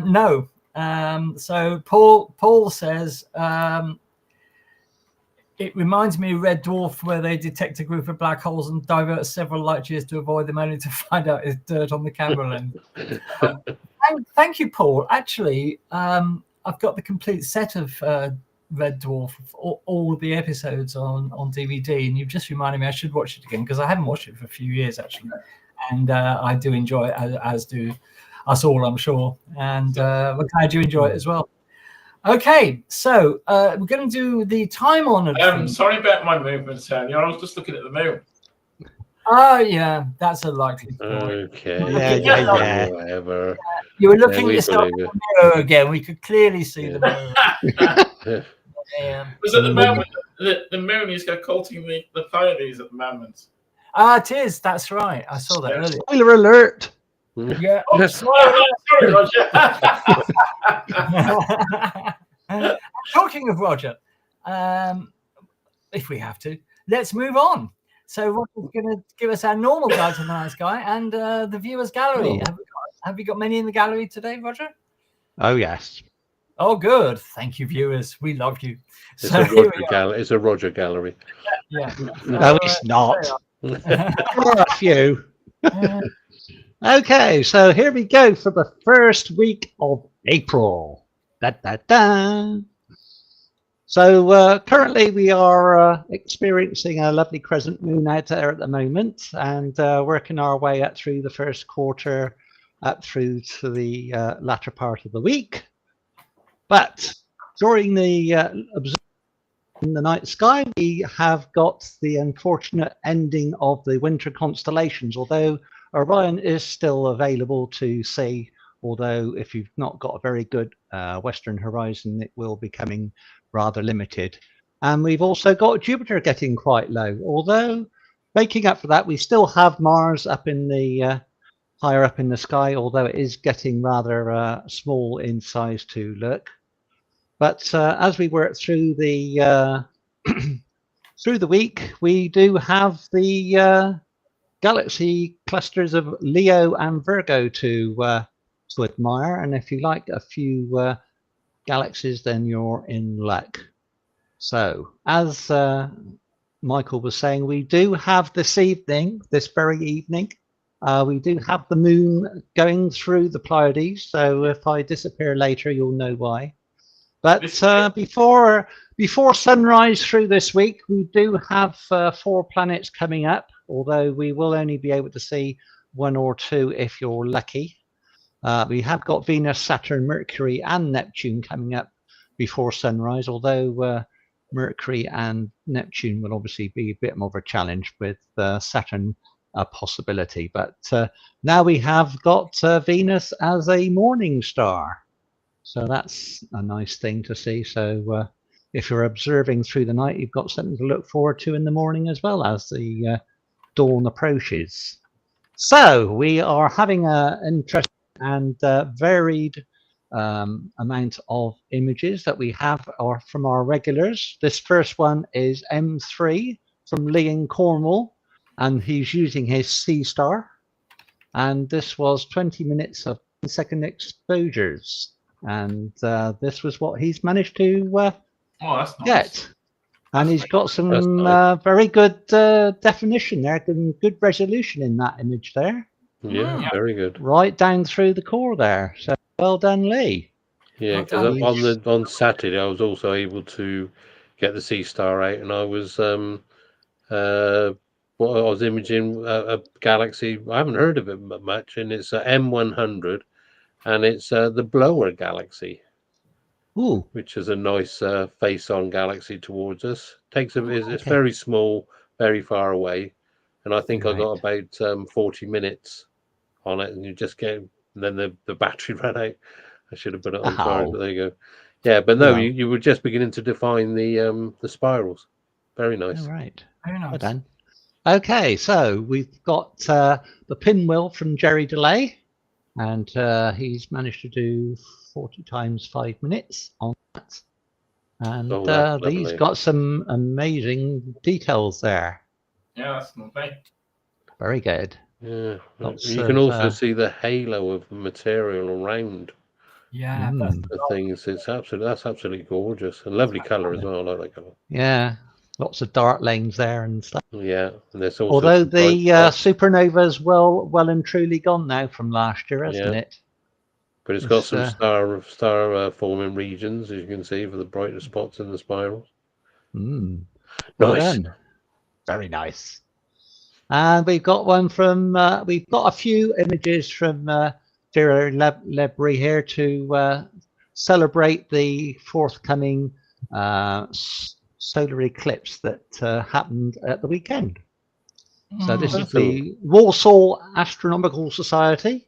No. So Paul says, it reminds me of Red Dwarf, where they detect a group of black holes and divert several light years to avoid them, only to find out it's dirt on the camera lens. Thank you, Paul. Actually, I've got the complete set of Red Dwarf, all the episodes on DVD, and you've just reminded me I should watch it again, because I haven't watched it for a few years, actually. And I do enjoy it, as do us all, I'm sure. And we're glad you enjoy it as well. Okay, so we're going to do the time-honored. Sorry about my movements, Tony. I was just looking at the moon. Oh, yeah, that's a likely point. Okay. Yeah. Whatever. You were looking at yourself believe in the mirror again. We could clearly see the mirror. Because at the moment, the moon is occulting the Pleiades at the moment. Ah, it is. That's right. I saw that earlier. Spoiler alert. Yeah. Oh, sorry, Roger. Talking of Roger, if we have to, let's move on. So Roger's going to give us our normal guide to the night sky and the viewers gallery. Have you got many in the gallery today, Roger? Oh, yes. Oh, good. Thank you, viewers. We love you. It's a Roger gallery. Yeah. No, it's not. There are a few. Okay, so here we go for the first week of April. So currently we are experiencing a lovely crescent moon out there at the moment, and working our way up through the first quarter, up through to the latter part of the week. But during the in the night sky, we have got the unfortunate ending of the winter constellations, although Orion is still available to see, although if you've not got a very good western horizon, it will be coming rather limited. And we've also got Jupiter getting quite low, although making up for that, we still have Mars up in the higher up in the sky, although it is getting rather small in size to look. But as we work through the through the week, we do have the galaxy clusters of Leo and Virgo to admire, and if you like a few galaxies, then you're in luck. So, as Michael was saying, we do have this very evening, we do have the moon going through the Pleiades. So, if I disappear later, you'll know why. But before sunrise through this week, we do have 4 planets coming up, although we will only be able to see 1 or 2 if you're lucky. We have got Venus, Saturn, Mercury and Neptune coming up before sunrise, although Mercury and Neptune will obviously be a bit more of a challenge, with Saturn a possibility. But now we have got Venus as a morning star. So that's a nice thing to see. So if you're observing through the night, you've got something to look forward to in the morning as well as the dawn approaches. So we are having an interesting and varied amount of images that we have are from our regulars. This first one is M3 from Liam Cornwall, and he's using his C star. And this was 20 minutes of 10-second exposures. And this was what he's managed to that's nice. get. And he's got some nice. very good definition there, and good resolution in that image there. Yeah, very good. Right down through the core there. So well done, Lee. Yeah, because on Saturday I was also able to get the C star out, and I was imaging a galaxy. I haven't heard of it much, and it's M100. And it's the Blower Galaxy, which is a nice face-on galaxy towards us. It's very small, very far away, and I think I got about 40 minutes on it, and you just get. And then the battery ran out. I should have put it on charge, but there you go. Yeah, but no, you were just beginning to define the spirals. Very nice. All right. Very nice. Well done. Okay, so we've got the pinwheel from Jerry Delay, and he's managed to do 40 times 5 minutes on that. And these got some amazing details there. Yeah, that's lovely. Very good. Yeah, Lots you of, can also see the halo of the material around Yeah, the things. That's absolutely gorgeous and lovely colour as well. I like that colour. Yeah, lots of dark lanes there and stuff. Yeah, and there's also although the supernova's well and truly gone now from last year, hasn't it? But it's got some star forming regions, as you can see, for the brighter spots in the spirals. Well Nice. done. Very nice. And we've got one from we've got a few images from Vera Lebry here to celebrate the forthcoming solar eclipse that happened at the weekend. So this is the Warsaw Astronomical Society,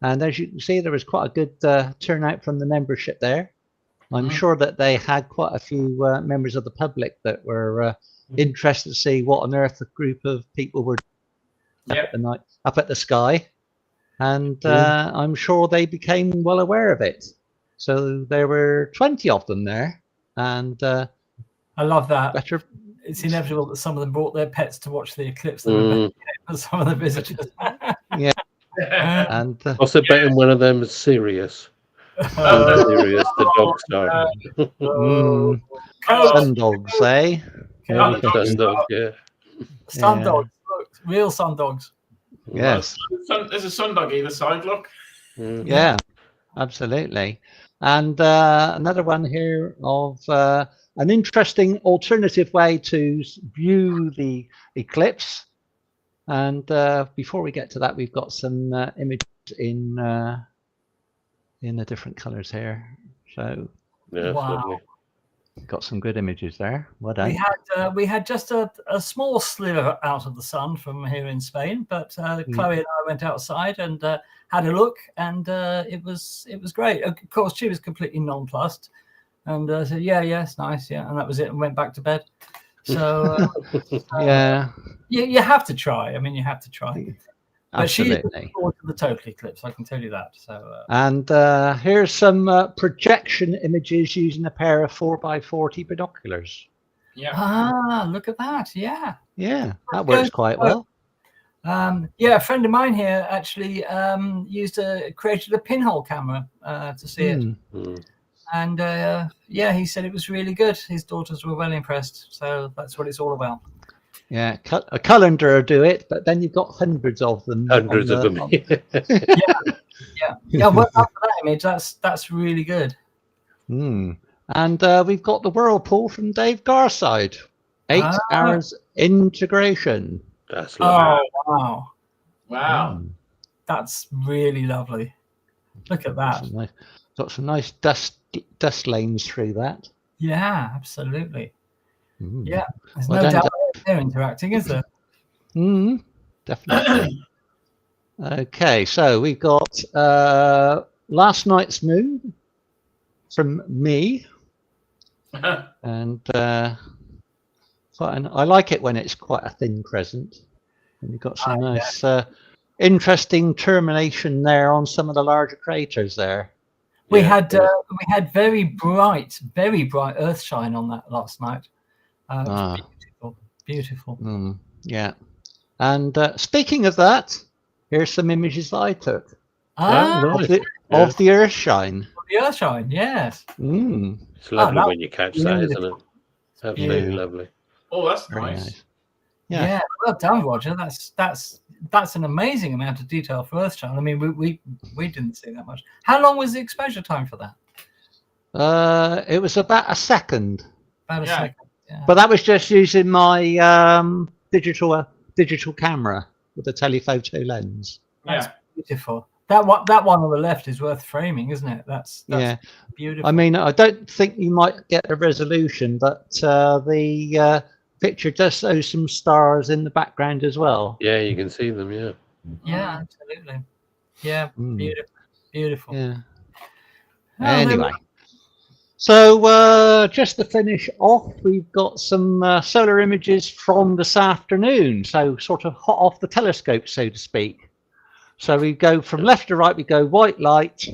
and as you can see, there was quite a good turnout from the membership there. I'm sure that they had quite a few members of the public that were interested to see what on earth a group of people were up at the sky, and I'm sure they became well aware of it. So there were 20 of them there, and I love that. It's inevitable that some of them brought their pets to watch the eclipse. For some of the visitors. Yeah. And also betting one of them is Sirius. Sirius, the dog star. Sun dogs, eh? Sun dog, yeah. Sun dogs, look, real sun dogs. Yes. There's a sun dog either side, look. Yeah, absolutely. And another one here of an interesting alternative way to view the eclipse. And before we get to that, we've got some images in the different colors here. So wow. Got some good images there. Well done. We had just a small sliver out of the sun from here in Spain, but Chloe and I went outside and had a look, and it was great. Of course, she was completely nonplussed, and said, "Yeah, it's nice, yeah," and that was it, and went back to bed. So you have to try. I mean, you have to try. But she is looking forward to the total eclipse, I can tell you that. So, and here's some projection images using a pair of 4x40 binoculars. Yeah. Ah, look at that. Yeah. Yeah, that works quite well. A friend of mine here actually created a pinhole camera to see it. And he said it was really good. His daughters were well impressed. So that's what it's all about. Yeah, a calendar will do it, but then you've got hundreds of them. Hundreds of them. Yeah. Well, after that image, that's really good. And we've got the whirlpool from Dave Garside. 8 hours integration. That's lovely. Oh, wow. That's really lovely. Look at that. Got some nice dust lanes through that. Yeah, absolutely. Yeah, there's no doubt they're interacting, is there? Definitely. Okay, so we've got last night's moon from me, and I like it when it's quite a thin crescent, and you've got some nice, interesting termination there on some of the larger craters there. We had very bright Earth shine on that last night. Beautiful. Yeah. And speaking of that, here's some images I took of the Earth shine. The Earth shine, yes. It's lovely when you catch that, isn't it? Absolutely lovely. Oh, that's nice. Yeah, well done, Roger. That's an amazing amount of detail for Earth shine. I mean, we didn't see that much. How long was the exposure time for that? It was about a second. About a second. Yeah. But that was just using my digital camera with a telephoto lens. That's beautiful. That one on the left is worth framing, isn't it? That's beautiful. I mean, I don't think you might get the resolution, but the picture does show some stars in the background as well. Yeah, you can see them. Yeah. Yeah, absolutely. Yeah, beautiful, beautiful. Yeah. Oh, there we Anyway. So just to finish off, we've got some solar images from this afternoon. So sort of hot off the telescope, so to speak. So we go from left to right, we go white light,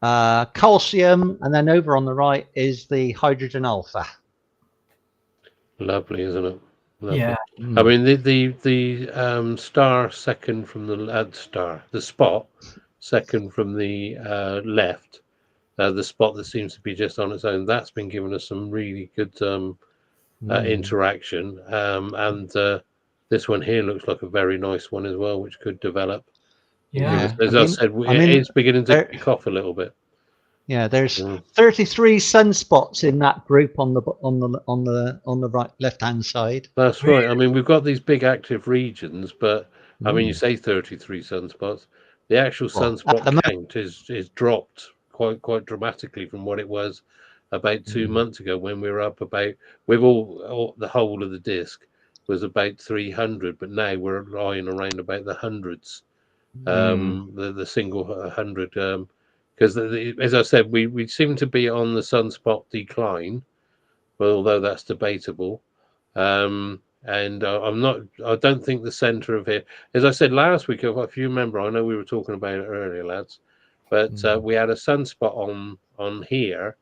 calcium, and then over on the right is the hydrogen alpha. Lovely, isn't it? Lovely. Yeah. I mean, the star second from the spot second from the left, the spot that seems to be just on its own. That's been giving us some really good interaction, and this one here looks like a very nice one as well, which could develop. Yeah. As I said, it's beginning to kick off a little bit. Yeah, there's 33 sunspots in that group on the right left-hand side. That's right. I mean, we've got these big active regions, but I mean, you say 33 sunspots. The actual sunspot count is dropped quite dramatically from what it was about 2 months ago, when we were up about, with all the whole of the disk was about 300, but now we're lying around about the hundreds, the single hundred, because as I said, we seem to be on the sunspot decline, although that's debatable. And I don't think the center of it, as I said last week, if you remember, I know we were talking about it earlier, lads, but we had a sunspot on here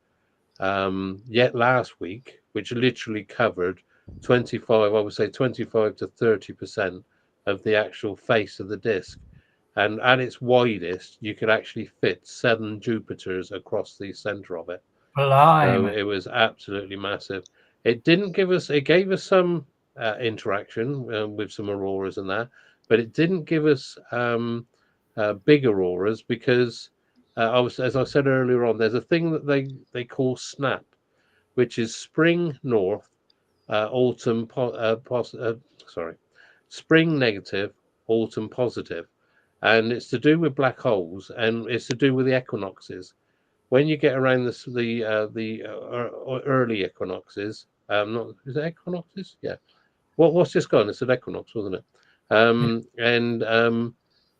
yet last week, which literally covered 25, I would say 25 to 30% of the actual face of the disk. And at its widest, you could actually fit 7 Jupiters across the center of it. So it was absolutely massive. It didn't give us, it gave us some interaction with some auroras and that, but it didn't give us big auroras, because as I said earlier on, there's a thing that they call SNAP, which is spring north, autumn spring negative, autumn positive, and it's to do with black holes, and it's to do with the equinoxes. When you get around the early equinoxes, is it equinoxes? Yeah. What's just gone? It's an equinox, wasn't it? And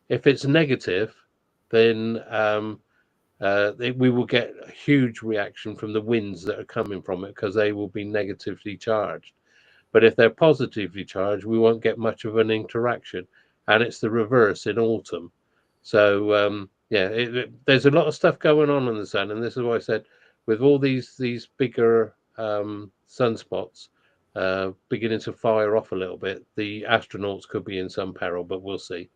if it's negative, then we will get a huge reaction from the winds that are coming from it, because they will be negatively charged. But if they're positively charged, we won't get much of an interaction, and it's the reverse in autumn. So there's a lot of stuff going on in the sun, and this is why I said, with all these bigger sunspots beginning to fire off a little bit, the astronauts could be in some peril, but we'll see.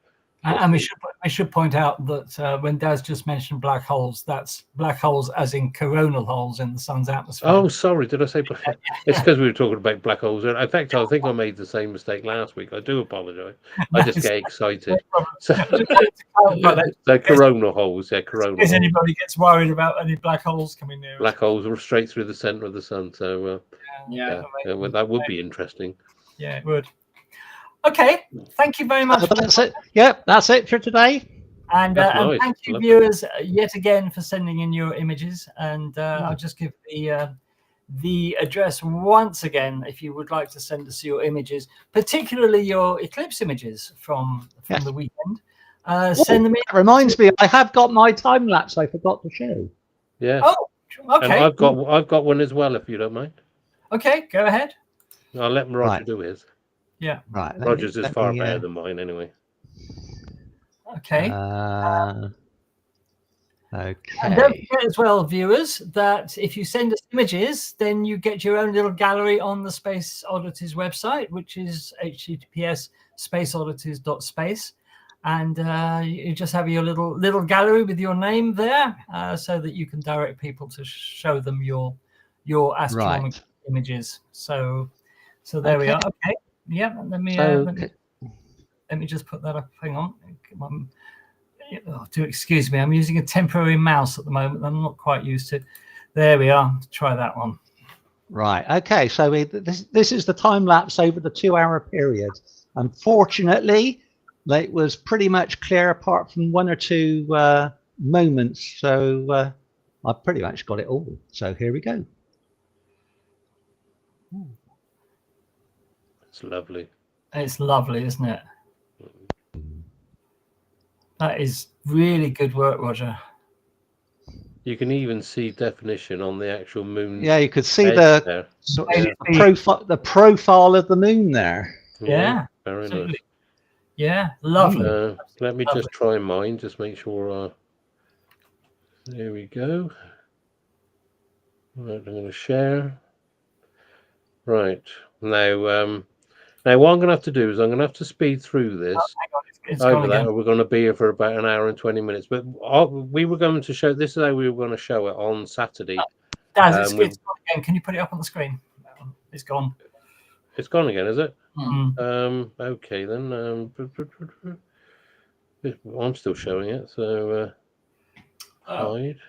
And we should point out that when Daz just mentioned black holes, that's black holes as in coronal holes in the sun's atmosphere. Oh, sorry, did I say black? It's because we were talking about black holes. In fact, I think I made the same mistake last week. I do apologise. I just get excited. So coronal holes, yeah, coronal. If anybody gets worried about any black holes coming near, black holes are straight through the centre of the sun. So that would be interesting. Yeah, it would. Okay, thank you very much. That's it. Yep, that's it for today. And nice. thank you, viewers, yet again for sending in your images. And I'll just give the address once again if you would like to send us your images, particularly your eclipse images from the weekend. Send them in. That reminds me, I have got my time lapse I forgot to show. Yeah. Oh, okay. And I've got one as well, if you don't mind. Okay, go ahead. I'll let Roger do his. Yeah. Right. Roger's is far better than mine, anyway. Okay. Okay. And don't forget as well, viewers, that if you send us images, then you get your own little gallery on the Space Oddities website, which is https://spaceoddities.space. And you just have your little gallery with your name there, so that you can direct people to show them your astronomical images. So there we are. Okay. Yeah. Let me just put that up. Hang on. Do excuse me. I'm using a temporary mouse at the moment. I'm not quite used to. There we are. Try that one. Right. Okay. So this is the time lapse over the 2-hour period. Unfortunately, it was pretty much clear apart from 1 or 2 moments. So I pretty much got it all. So here we go. It's lovely. It's lovely, isn't it? That is really good work, Roger. You can even see definition on the actual moon's Yeah, you could see edge the there. sort Yeah. the profile of the moon there. Yeah, very absolutely. nice. Yeah, lovely. Let me Lovely. just try mine. Just make sure. There we go. Right, I'm going to share. Right now, now what I'm going to have to do is I'm going to have to speed through this. Hang on, it's Over gone that, again. we're going to be here for about an hour and 20 minutes. But we were going to show this is how we were going to show it on Saturday. Daz, it's we've- gone again. Can you put it up on the screen? It's gone. It's gone again, is it? Mm. Okay then. I'm still showing it, so hide.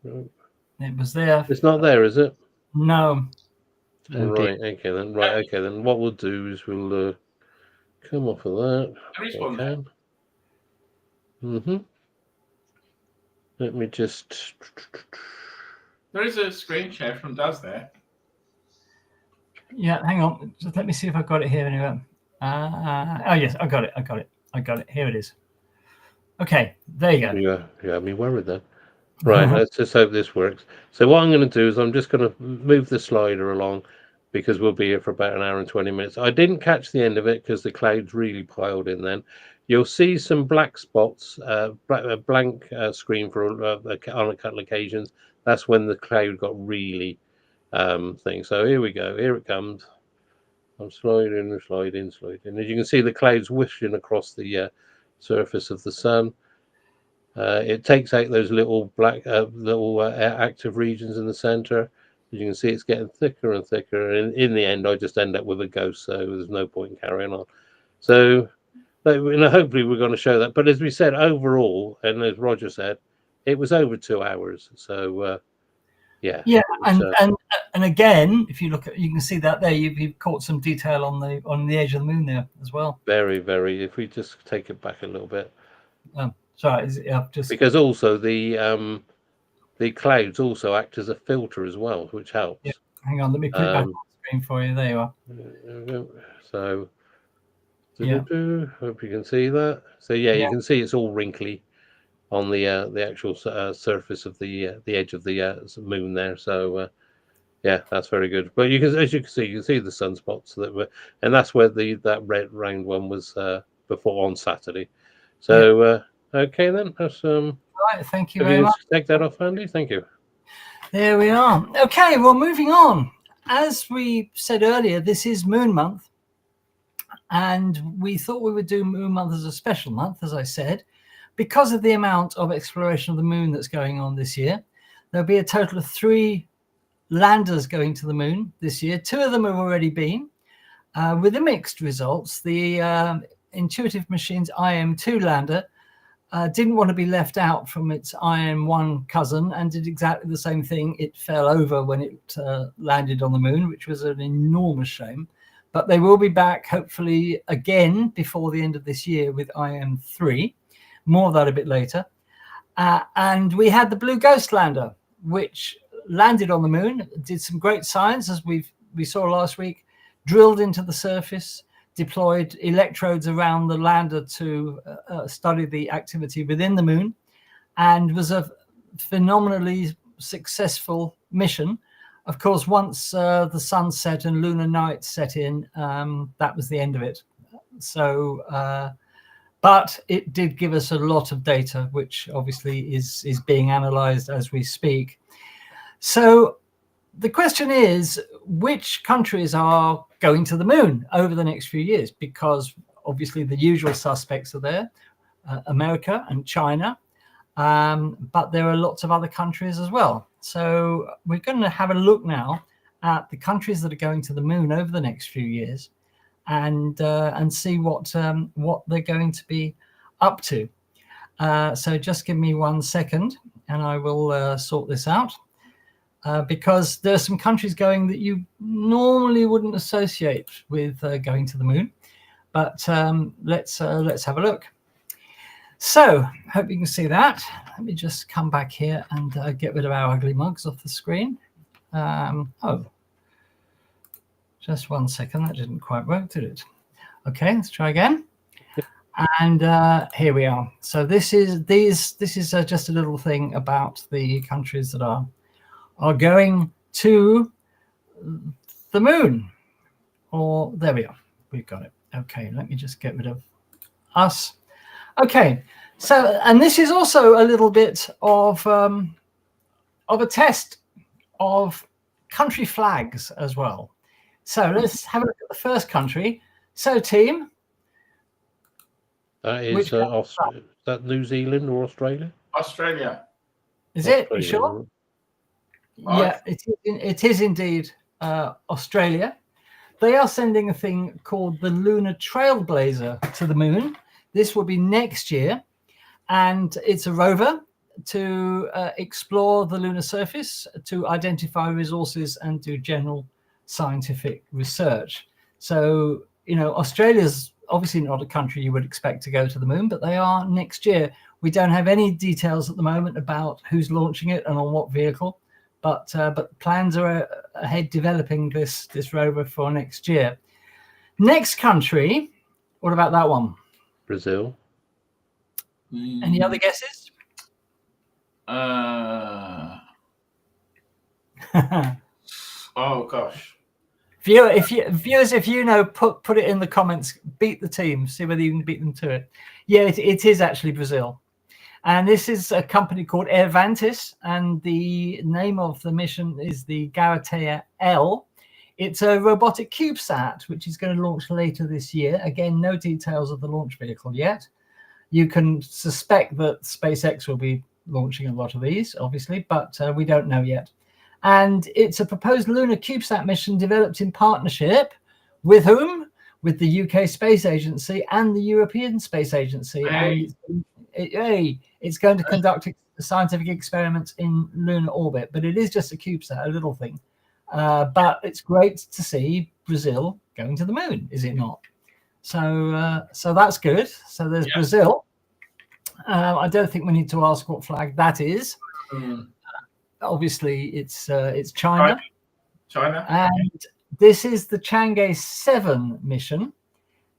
It was there. It's not there, is it? No. Oh, Right. Okay then. Right. Okay then. What we'll do is we'll come off of that. There is if I one there. can. Let me just. There is a screen share from Daz there. Yeah, hang on. Just let me see if I've got it here anyway. Oh, yes, I got it. I got it. I got it. Here it is. Okay, there you go. You had me worried then. Right, let's just hope this works. So what I'm going to do is I'm just going to move the slider along because we'll be here for about an hour and 20 minutes. I didn't catch the end of it because the clouds really piled in then. You'll see some black spots, blank screen for on a couple of occasions. That's when the cloud got really thing. So here we go. Here it comes. I'm sliding. As you can see, the clouds whooshing across the surface of the sun. It takes out those little black, active regions in the center. As you can see, it's getting thicker and thicker. And in the end, I just end up with a ghost. So there's no point in carrying on. So hopefully we're going to show that. But as we said, overall, and as Roger said, it was over 2 hours. So yeah. Yeah, and again, if you look at, you can see that there. You've caught some detail on the edge of the moon there as well. Very, very. If we just take it back a little bit. Sorry, just because also the clouds also act as a filter as well, which helps. Yeah. Hang on, let me put it back on the screen for you. There you are. So, Yeah. hope you can see that. So yeah, you can see it's all wrinkly on the actual surface of the edge of the moon there. So yeah, that's very good. But as you can see the sunspots that were, and that's where that red round one was before on Saturday. So okay then, that's Right, thank you very much. Take that off, Andy. Thank you. There we are. Okay, well, moving on. As we said earlier, this is Moon Month, and we thought we would do Moon Month as a special month, as I said, because of the amount of exploration of the moon that's going on this year. There'll be a total of 3 landers going to the moon this year. 2 of them have already been, with the mixed results. The Intuitive Machines IM-2 lander didn't want to be left out from its IM-1 cousin and did exactly the same thing. It fell over when it landed on the moon, which was an enormous shame. But they will be back, hopefully, again before the end of this year with IM-3. More of that a bit later. And we had the Blue Ghost lander, which landed on the moon, did some great science, as we saw last week, drilled into the surface, deployed electrodes around the lander to study the activity within the moon, and was a phenomenally successful mission. Of course, once the sun set and lunar night set in, that was the end of it. So, but it did give us a lot of data, which obviously is being analyzed as we speak. So the question is, which countries are going to the moon over the next few years? Because obviously the usual suspects are there, America and China, but there are lots of other countries as well. So we're going to have a look now at the countries that are going to the moon over the next few years, and see what they're going to be up to. So just give me 1 second, and I will sort this out. Because there are some countries going that you normally wouldn't associate with going to the moon, but let's have a look. So, hope you can see that. Let me just come back here and get rid of our ugly mugs off the screen. Just 1 second. That didn't quite work, did it? Okay, let's try again. And here we are. So this is just a little thing about the countries that are going to the moon. Or there we are. We've got it. Okay, let me just get rid of us. Okay, so and this is also a little bit of a test of country flags as well. So let's have a look at the first country. So, team. That is that New Zealand or Australia? Australia. Is it? You sure? Yeah, it is indeed Australia. They are sending a thing called the Lunar Trailblazer to the moon. This will be next year, and it's a rover to explore the lunar surface, to identify resources and do general scientific research. So, you know, Australia's obviously not a country you would expect to go to the moon, but they are next year. We don't have any details at the moment about who's launching it and on what vehicle, but plans are ahead developing this rover for next year. Next country, what about that one? Brazil. Any other guesses? Oh gosh. Viewers, if you know, put it in the comments. Beat the team. See whether you can beat them to it. Yeah, it is actually Brazil, and this is a company called Airvantis, and the name of the mission is the Garatea L. It's a robotic CubeSat, which is going to launch later this year. Again, no details of the launch vehicle yet. You can suspect that SpaceX will be launching a lot of these, obviously, but we don't know yet. And it's a proposed lunar CubeSat mission developed in partnership with whom? With the UK Space Agency and the European Space Agency. Hey. And it's going to conduct scientific experiments in lunar orbit, but it is just a CubeSat, a little thing. But it's great to see Brazil going to the moon, is it not? So that's good. So there's Brazil. I don't think we need to ask what flag that is. Obviously, it's China. China. And this is the Chang'e 7 mission.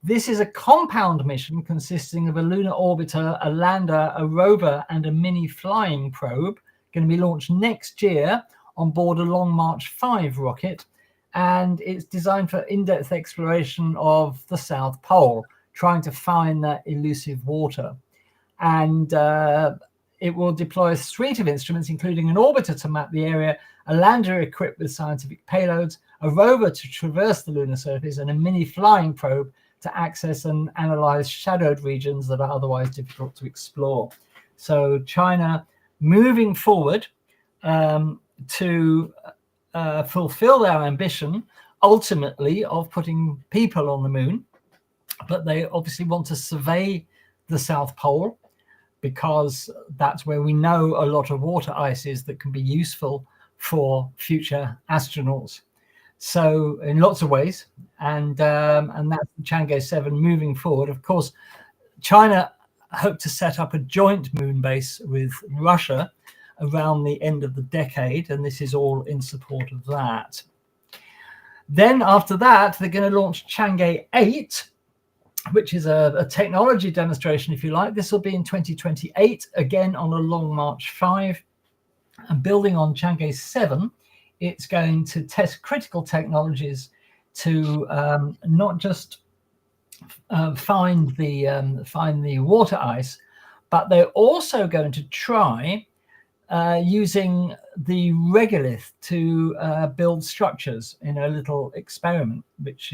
This is a compound mission consisting of a lunar orbiter, a lander, a rover, and a mini flying probe, going to be launched next year on board a Long March 5 rocket. And it's designed for in-depth exploration of the South Pole, trying to find that elusive water. And it will deploy a suite of instruments, including an orbiter to map the area, a lander equipped with scientific payloads, a rover to traverse the lunar surface, and a mini flying probe to access and analyze shadowed regions that are otherwise difficult to explore. So China moving forward to fulfill their ambition, ultimately, of putting people on the moon. But they obviously want to survey the South Pole, because that's where we know a lot of water ice is that can be useful for future astronauts. So in lots of ways, and that's Chang'e 7 moving forward. Of course, China hoped to set up a joint moon base with Russia around the end of the decade, and this is all in support of that. Then after that, they're going to launch Chang'e 8, which is a technology demonstration, if you like. This will be in 2028, again on a Long March 5. And building on Chang'e 7, it's going to test critical technologies to not just find the water ice, but they're also going to try using the regolith to build structures in a little experiment, which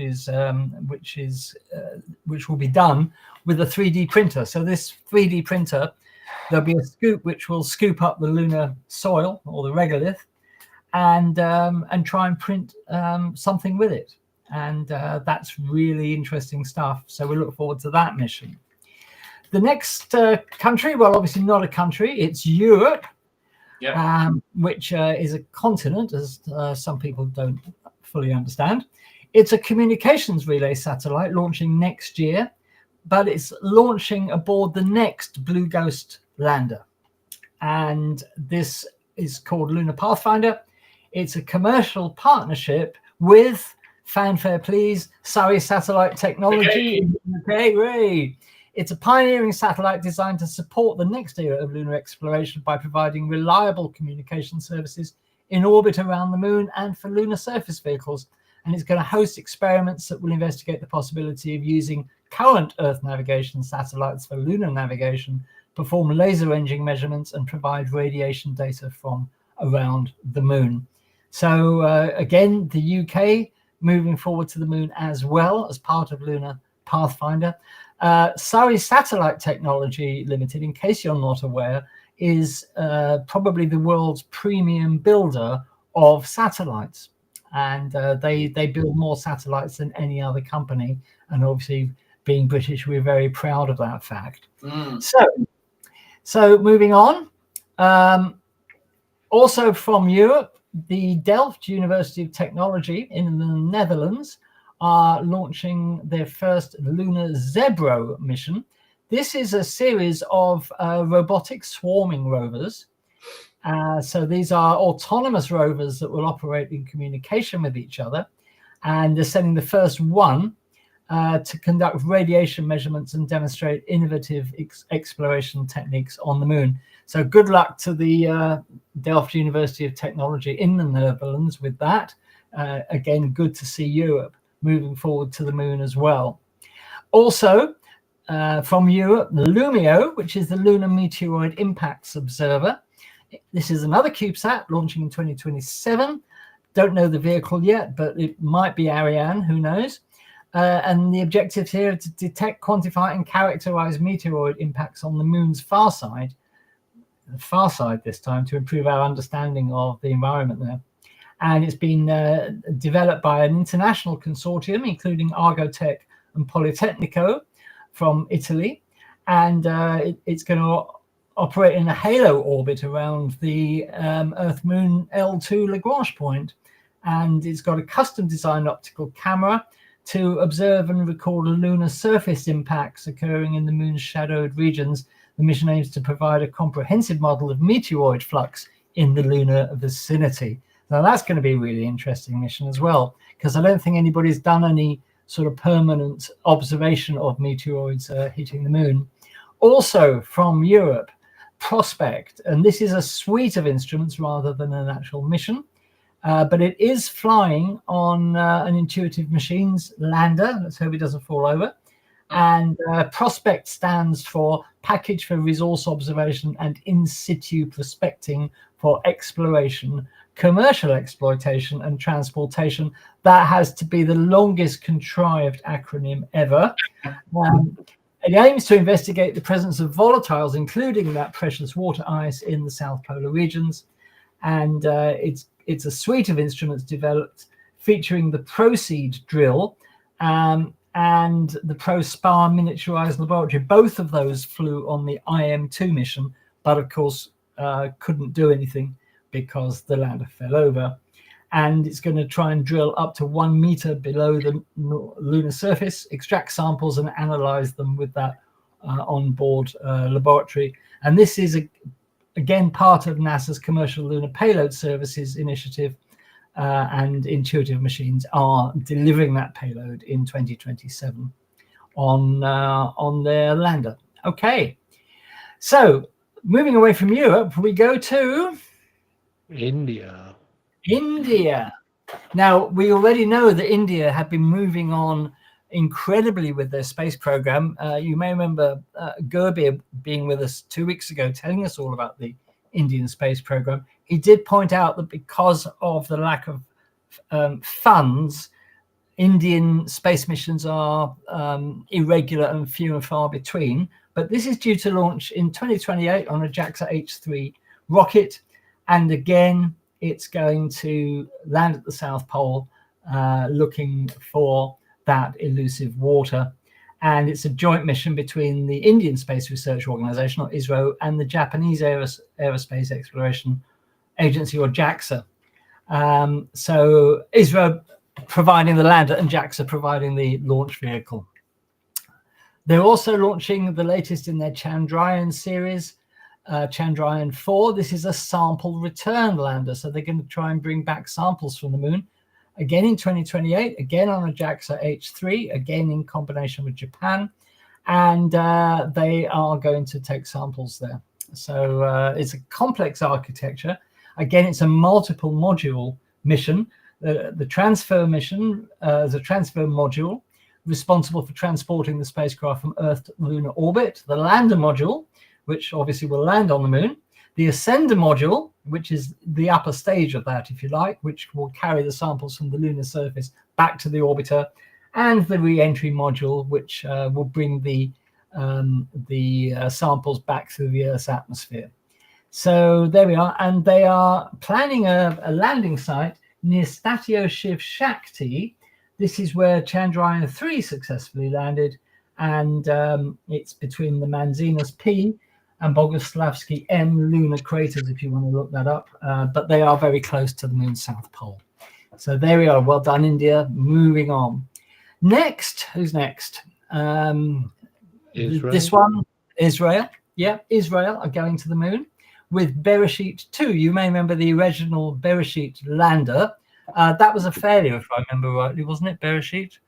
will be done with a 3D printer. So this 3D printer, there'll be a scoop which will scoop up the lunar soil or the regolith, and try and print something with it. And that's really interesting stuff. So we look forward to that mission. The next country, well, obviously not a country, it's Europe. Yeah. Which is a continent, as some people don't fully understand. It's a communications relay satellite launching next year, but it's launching aboard the next Blue Ghost lander. And this is called Lunar Pathfinder. It's a commercial partnership with, fanfare please, Surrey Satellite Technology. Okay, Ray. It's a pioneering satellite designed to support the next era of lunar exploration by providing reliable communication services in orbit around the moon and for lunar surface vehicles. And it's going to host experiments that will investigate the possibility of using current Earth navigation satellites for lunar navigation, perform laser ranging measurements, and provide radiation data from around the moon. So again, the UK moving forward to the moon as well as part of Lunar Pathfinder. Surrey Satellite Technology Limited, in case you're not aware, is probably the world's premium builder of satellites. And they build more satellites than any other company. And obviously, being British, we're very proud of that fact. So moving on. Also from Europe, the Delft University of Technology in the Netherlands are launching their first lunar Zebro mission. This is a series of robotic swarming rovers. So these are autonomous rovers that will operate in communication with each other. And they're sending the first one to conduct radiation measurements and demonstrate innovative exploration techniques on the moon. So good luck to the Delft University of Technology in the Netherlands with that. Again, good to see Europe moving forward to the moon as well. Also, from Europe, the Lumio, which is the Lunar Meteoroid Impacts Observer. This is another CubeSat launching in 2027. Don't know the vehicle yet, but it might be Ariane, who knows? And the objective here is to detect, quantify, and characterize meteoroid impacts on the moon's far side this time, to improve our understanding of the environment there. And it's been developed by an international consortium, including Argotec and Politecnico from Italy. And it's going to operate in a halo orbit around the Earth-Moon L2 Lagrange point. And it's got a custom designed optical camera to observe and record lunar surface impacts occurring in the moon's shadowed regions. The mission aims to provide a comprehensive model of meteoroid flux in the lunar vicinity. Now that's going to be a really interesting mission as well, because I don't think anybody's done any sort of permanent observation of meteoroids hitting the moon. Also from Europe, Prospect, and this is a suite of instruments rather than an actual mission. But it is flying on an Intuitive Machines lander. Let's hope it doesn't fall over. And Prospect stands for Package for Resource Observation and In Situ Prospecting for Exploration, Commercial Exploitation and Transportation. That has to be the longest contrived acronym ever. It aims to investigate the presence of volatiles, including that precious water ice in the South Polar regions. And it's a suite of instruments developed featuring the Proceed drill and the ProSpar miniaturized laboratory. Both of those flew on the IM-2 mission, but of course couldn't do anything because the lander fell over. And it's going to try and drill up to 1 meter below the lunar surface, extract samples and analyze them with that onboard laboratory. And this is again part of NASA's Commercial Lunar Payload Services initiative, and Intuitive Machines are delivering that payload in 2027 on their lander. Okay, so moving away from Europe, we go to India. Now, we already know that India have been moving on incredibly with their space program. You may remember Gurbir being with us 2 weeks ago, telling us all about the Indian space program. He did point out that because of the lack of funds, Indian space missions are irregular and few and far between. But this is due to launch in 2028 on a JAXA H3 rocket. And again, it's going to land at the South Pole looking for that elusive water. And it's a joint mission between the Indian Space Research Organization, or ISRO, and the Japanese Aerospace Exploration Agency, or JAXA. So ISRO providing the lander and JAXA providing the launch vehicle. They're also launching the latest in their Chandrayaan series, Chandrayaan 4. This is a sample return lander. So they're going to try and bring back samples from the moon. Again in 2028, again on a JAXA H3, again in combination with Japan. and they are going to take samples there. So it's a complex architecture. Again, it's a multiple module mission. The transfer mission is a transfer module responsible for transporting the spacecraft from Earth to lunar orbit. The lander module, which obviously will land on the moon. The ascender module, which is the upper stage of that, if you like, which will carry the samples from the lunar surface back to the orbiter. And the re-entry module, which will bring the samples back through the Earth's atmosphere. So there we are, and they are planning a landing site near Statio Shiv Shakti. This is where Chandrayaan-3 successfully landed, and it's between the Manzinas P and Boguslavsky M lunar craters, if you want to look that up. But they are very close to the moon's south pole. So there we are. Well done, India. Moving on. Next, who's next? Israel. This one, Israel. Yeah, Israel are going to the moon with Bereshit 2. You may remember the original Bereshit lander. That was a failure, if I remember rightly, wasn't it, Bereshit?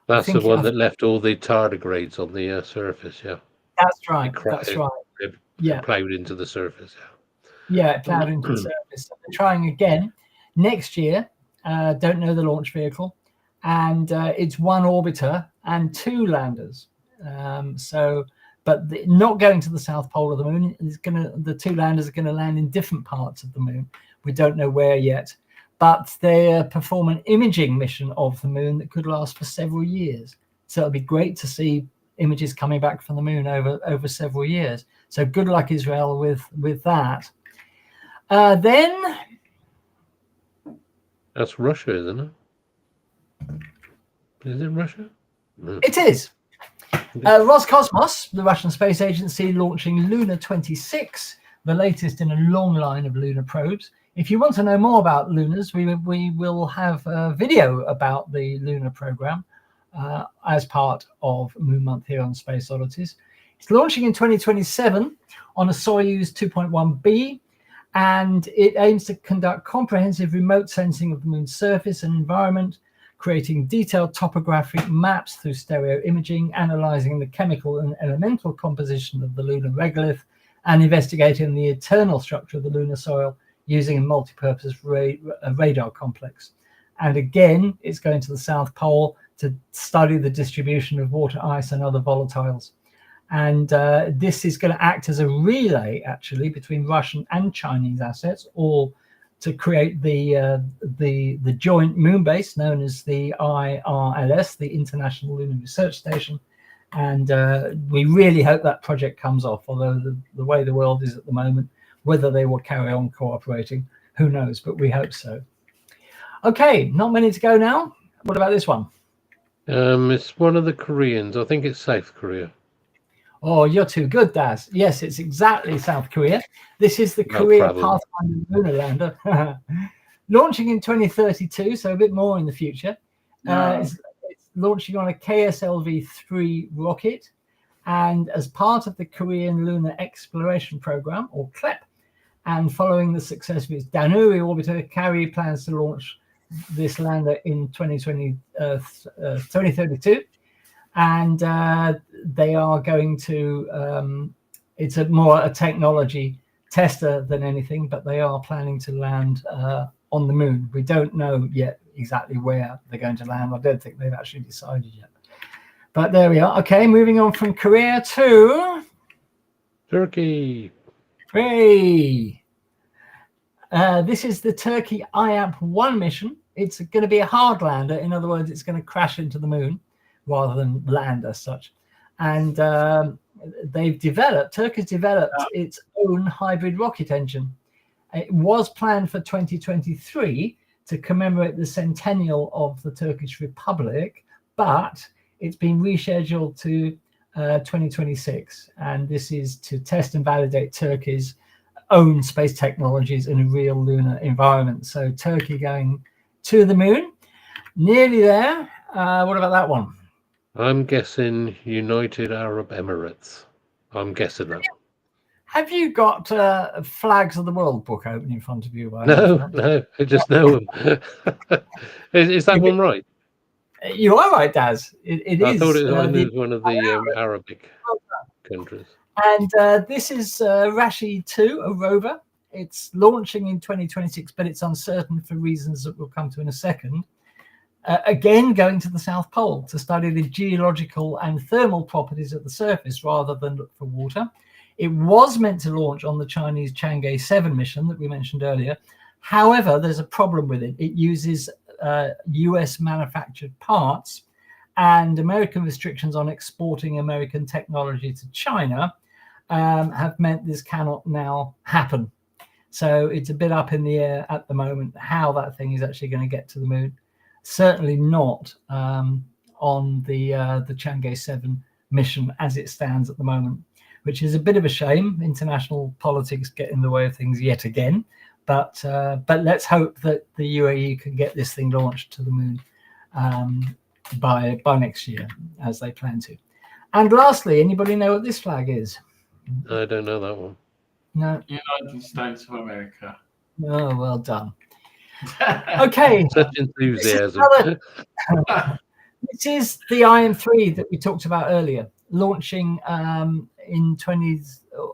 That's the one that left all the tardigrades on the surface, yeah. That's right, that's right. It plowed into the surface, yeah. Yeah, it plowed into the surface. So they're trying again next year. Don't know the launch vehicle. And it's one orbiter and 2 landers. But not going to the south pole of the moon. The 2 landers are going to land in different parts of the moon. We don't know where yet, but they perform an imaging mission of the moon that could last for several years. So it'll be great to see images coming back from the moon over several years. So good luck, Israel, with that. Then that's Russia, isn't it? Is it Russia? No. It is. Roscosmos, the Russian space agency, launching Luna 26, the latest in a long line of lunar probes. If you want to know more about lunars, we will have a video about the lunar program as part of Moon Month here on Space Oddities. It's launching in 2027 on a Soyuz 2.1B, and it aims to conduct comprehensive remote sensing of the moon's surface and environment, creating detailed topographic maps through stereo imaging, analyzing the chemical and elemental composition of the lunar regolith, and investigating the internal structure of the lunar soil using a multi-purpose radar complex. And again, it's going to the South Pole to study the distribution of water, ice, and other volatiles. And this is going to act as a relay, actually, between Russian and Chinese assets, all to create the joint moon base known as the IRLS, the International Lunar Research Station. And we really hope that project comes off, although the way the world is at the moment, whether they will carry on cooperating, who knows, but we hope so. Okay, not many to go now. What about this one? It's one of the Koreans. I think it's South Korea. Oh, you're too good, Daz. Yes, it's exactly South Korea. This is the Korea Pathfinder lunar lander. Launching in 2032, so a bit more in the future. It's launching on a KSLV-3 rocket. And as part of the Korean Lunar Exploration Program, or CLEP, and following the success of its Danuri orbiter, Korea plans to launch this lander in 2032. And they are going to, it's more a technology tester than anything, but they are planning to land on the moon. We don't know yet exactly where they're going to land. I don't think they've actually decided yet. But there we are. Okay, moving on from Korea to Turkey. Hey! This is the Turkey IAP-1 mission. It's going to be a hard lander. In other words, it's going to crash into the moon rather than land as such. And Turkey's developed its own hybrid rocket engine. It was planned for 2023 to commemorate the centennial of the Turkish Republic, but it's been rescheduled to 2026. And this is to test and validate Turkey's own space technologies in a real lunar environment. So Turkey going to the moon, nearly there. What about that one? I'm guessing United Arab Emirates. I'm guessing that. Have you got Flags of the World book open in front of you? No, I just know them. Is that one right? You are right, Daz. It I is. thought it was one of the Arabic countries. And this is Rashi 2, a rover. It's launching in 2026, but it's uncertain for reasons that we'll come to in a second. Again, going to the South Pole to study the geological and thermal properties of the surface rather than look for water. It was meant to launch on the Chinese Chang'e 7 mission that we mentioned earlier. However, there's a problem with it. It uses US manufactured parts, and American restrictions on exporting American technology to China have meant this cannot now happen. So it's a bit up in the air at the moment how that thing is actually going to get to the moon. Certainly not on the Chang'e 7 mission as it stands at the moment, which is a bit of a shame. International politics get in the way of things yet again. But let's hope that the UAE can get this thing launched to the moon by next year, as they plan to. And lastly, anybody know what this flag is? I don't know that one. No. United States of America. Oh, well done. Okay. Such enthusiasm. This is the IM-3 that we talked about earlier, launching in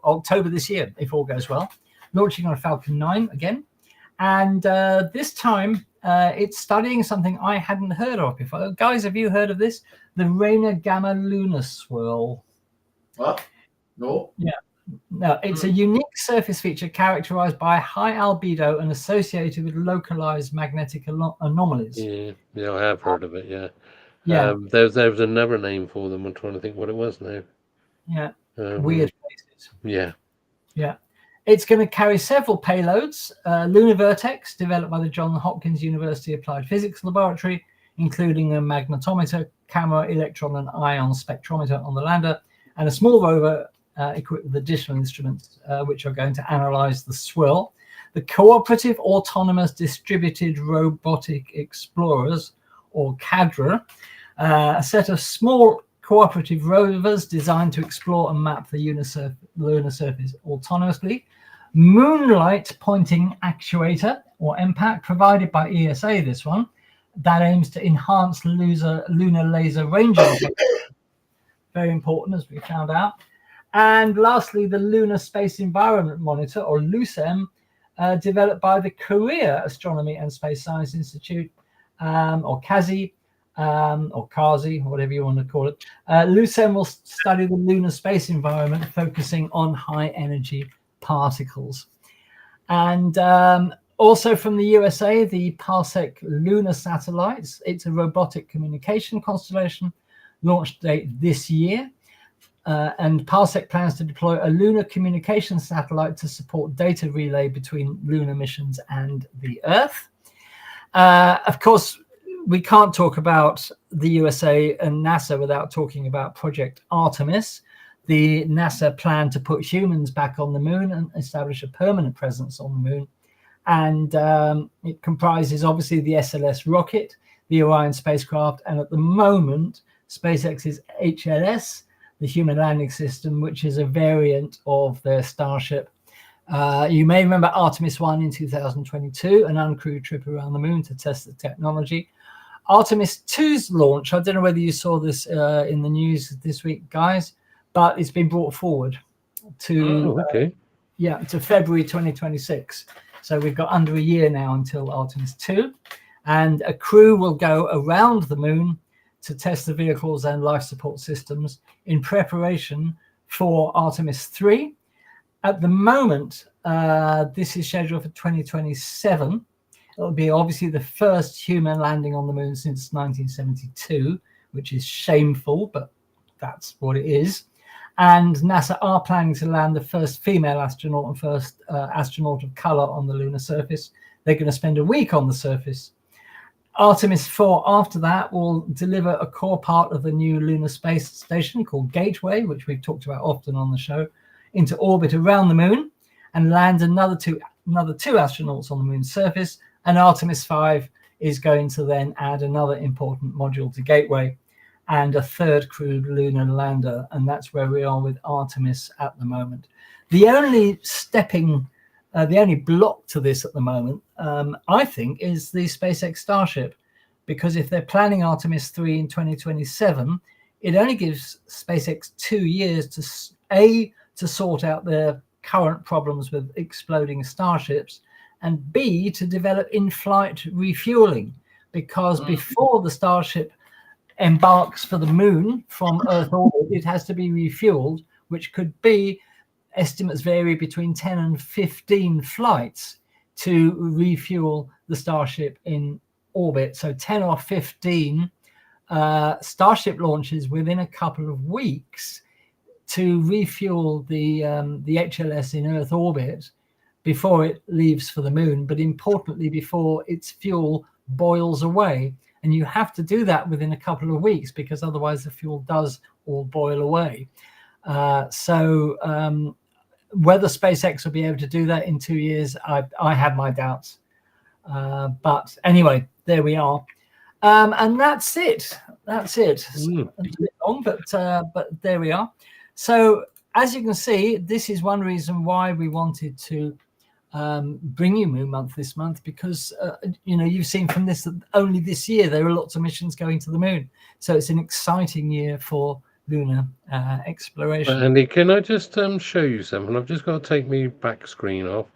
October this year, if all goes well. Launching on a Falcon 9 again. And this time, it's studying something I hadn't heard of before. Guys, have you heard of this? The Rayner Gamma Lunar Swirl. What? No. Yeah. No, it's a unique surface feature characterized by high albedo and associated with localized magnetic anomalies. Yeah, I have heard of it. Yeah. Yeah. There was another name for them. I'm trying to think what it was now. Yeah. Weird places. Yeah. Yeah. It's going to carry several payloads. Lunar Vertex, developed by the Johns Hopkins University Applied Physics Laboratory, including a magnetometer, camera, electron and ion spectrometer on the lander, and a small rover equipped with additional instruments which are going to analyze the swirl. The Cooperative Autonomous Distributed Robotic Explorers, or CADRA, a set of small cooperative rovers designed to explore and map the lunar surface autonomously. Moonlight Pointing Actuator, or MPAC, provided by ESA, this one, that aims to enhance lunar laser range. Very important, as we found out. And lastly, the Lunar Space Environment Monitor, or LUSEM, developed by the Korea Astronomy and Space Science Institute, or KASI, or KASI, whatever you want to call it. LUSEM will study the lunar space environment, focusing on high-energy particles. And also from the USA, the Parsec Lunar Satellites. It's a robotic communication constellation, launch date this year. And Parsec plans to deploy a lunar communication satellite to support data relay between lunar missions and the Earth. Of course, we can't talk about the USA and NASA without talking about Project Artemis. The NASA plan to put humans back on the moon and establish a permanent presence on the moon. And it comprises, obviously, the SLS rocket, the Orion spacecraft, and at the moment, SpaceX's HLS, the Human Landing System, which is a variant of their Starship. You may remember Artemis 1 in 2022, an uncrewed trip around the moon to test the technology. Artemis 2's launch, I don't know whether you saw this in the news this week, guys, but it's been brought forward to to February 2026. So we've got under a year now until Artemis 2, and a crew will go around the moon to test the vehicles and life support systems in preparation for Artemis 3. At the moment, this is scheduled for 2027. It'll be obviously the first human landing on the moon since 1972, which is shameful, but that's what it is. And NASA are planning to land the first female astronaut and first astronaut of color on the lunar surface. They're going to spend a week on the surface. Artemis 4 after that will deliver a core part of the new lunar space station called Gateway, which we've talked about often on the show, into orbit around the moon and land another two astronauts on the moon's surface. And Artemis 5 is going to then add another important module to Gateway and a third crewed lunar lander. And that's where we are with Artemis at the moment. The only block to this at the moment, I think, is the SpaceX Starship. because if they're planning Artemis 3 in 2027, it only gives SpaceX 2 years to sort out their current problems with exploding starships, and B, to develop in-flight refueling, because before the Starship embarks for the moon from Earth orbit, it has to be refueled, which could be, estimates vary between 10 and 15 flights to refuel the Starship in orbit. So 10 or 15 Starship launches within a couple of weeks to refuel the HLS in Earth orbit before it leaves for the moon, but importantly, before its fuel boils away. And you have to do that within a couple of weeks, because otherwise the fuel does all boil away. So whether SpaceX will be able to do that in 2 years, I have my doubts. But anyway, there we are. And that's it. That's it. It's a bit long, but there we are. So as you can see, this is one reason why we wanted to bring you Moon Month this month, because you've seen from this that only this year there are lots of missions going to the moon. So it's an exciting year for lunar exploration. Andy, can I just show you something? I've just got to take my back screen off.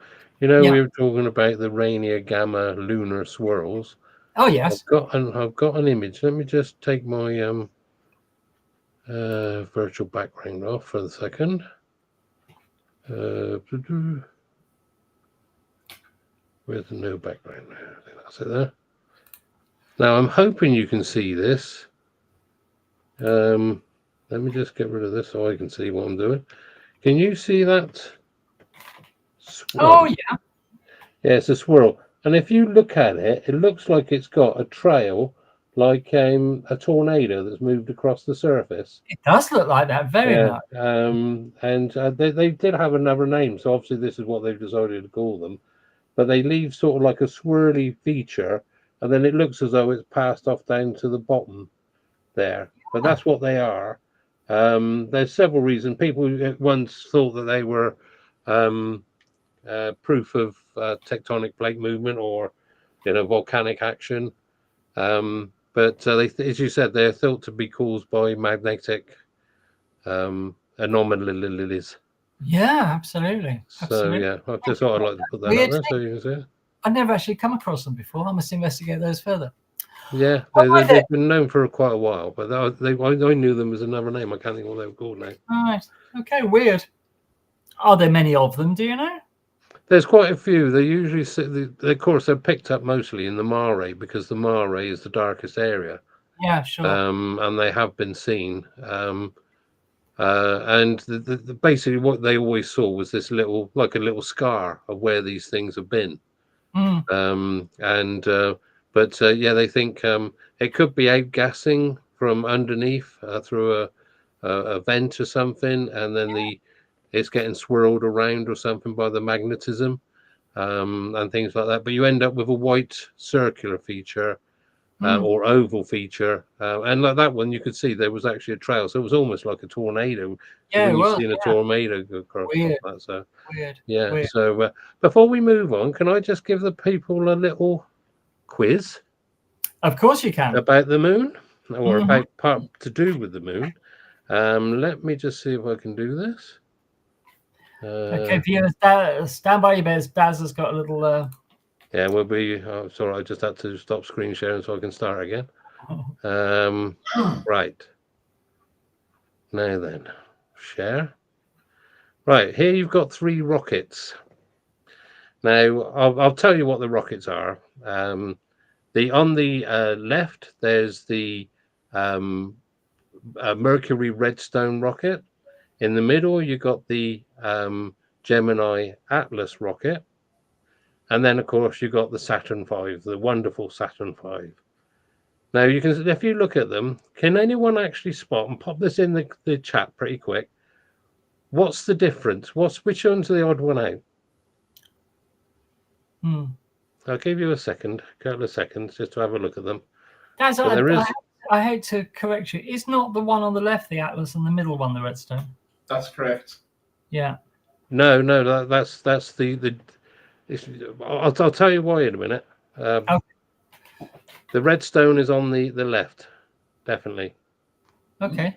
We were talking about the Rainier Gamma lunar swirls. Oh yes. I've got an image. Let me just take my virtual background off for a second. Where's the no background? I think that's it there. Now I'm hoping you can see this. Let me just get rid of this so I can see what I'm doing. Can you see that swirl? Oh yeah. Yeah, it's a swirl. And if you look at it, it looks like it's got a trail, like a tornado that's moved across the surface. It does look like that, very much. And they did have another name, so obviously this is what they've decided to call them. But they leave sort of like a swirly feature, and then it looks as though it's passed off down to the bottom there. But that's what they are. There's several reasons. People once thought that they were proof of tectonic plate movement or volcanic action. But they, as you said, they're thought to be caused by magnetic anomalies. Yeah, absolutely. So yeah, I just thought I'd like to put that out there so you can see it. I've never actually come across them before. I must investigate those further. Yeah, they've been known for quite a while, but I knew them as another name. I can't think what they were called now. Right. Okay, weird. Are there many of them, do you know? There's quite a few. They usually of course they're picked up mostly in the Mare, because the Mare is the darkest area. Yeah, sure. And they have been seen. And basically what they always saw was this little scar of where these things have been. But they think it could be outgassing from underneath through a vent or something, and then it's getting swirled around or something by the magnetism and things like that. But you end up with a white circular feature or oval feature, and like that one, you could see there was actually a trail, so it was almost like a tornado. Yeah, when you've seen a tornado go across weird. That, so Weird. yeah. Weird. So before we move on, can I just give the people a little quiz? Of course you can. About the moon, or about part to do with the moon. Let me just see if I can do this. Okay, viewers, stand by your beds. Baz has got a little. Yeah, we'll be. Oh, sorry, I just had to stop screen sharing so I can start again. Right. Now then, share. Right, here you've got 3 rockets. Now, I'll tell you what the rockets are. On the left, there's the Mercury Redstone rocket. In the middle, you've got the Gemini Atlas rocket. And then, of course, you've got the Saturn V, the wonderful Saturn V. Now, you can, if you look at them, can anyone actually spot, and pop this in the chat pretty quick, what's the difference? Which one's the odd one out? I'll give you a couple of seconds, just to have a look at them. Guys, I hate to correct you. Is not the one on the left the Atlas and the middle one the Redstone? That's correct. Yeah. No, that's the I'll tell you why in a minute. Okay. The redstone is on the left, definitely. Okay.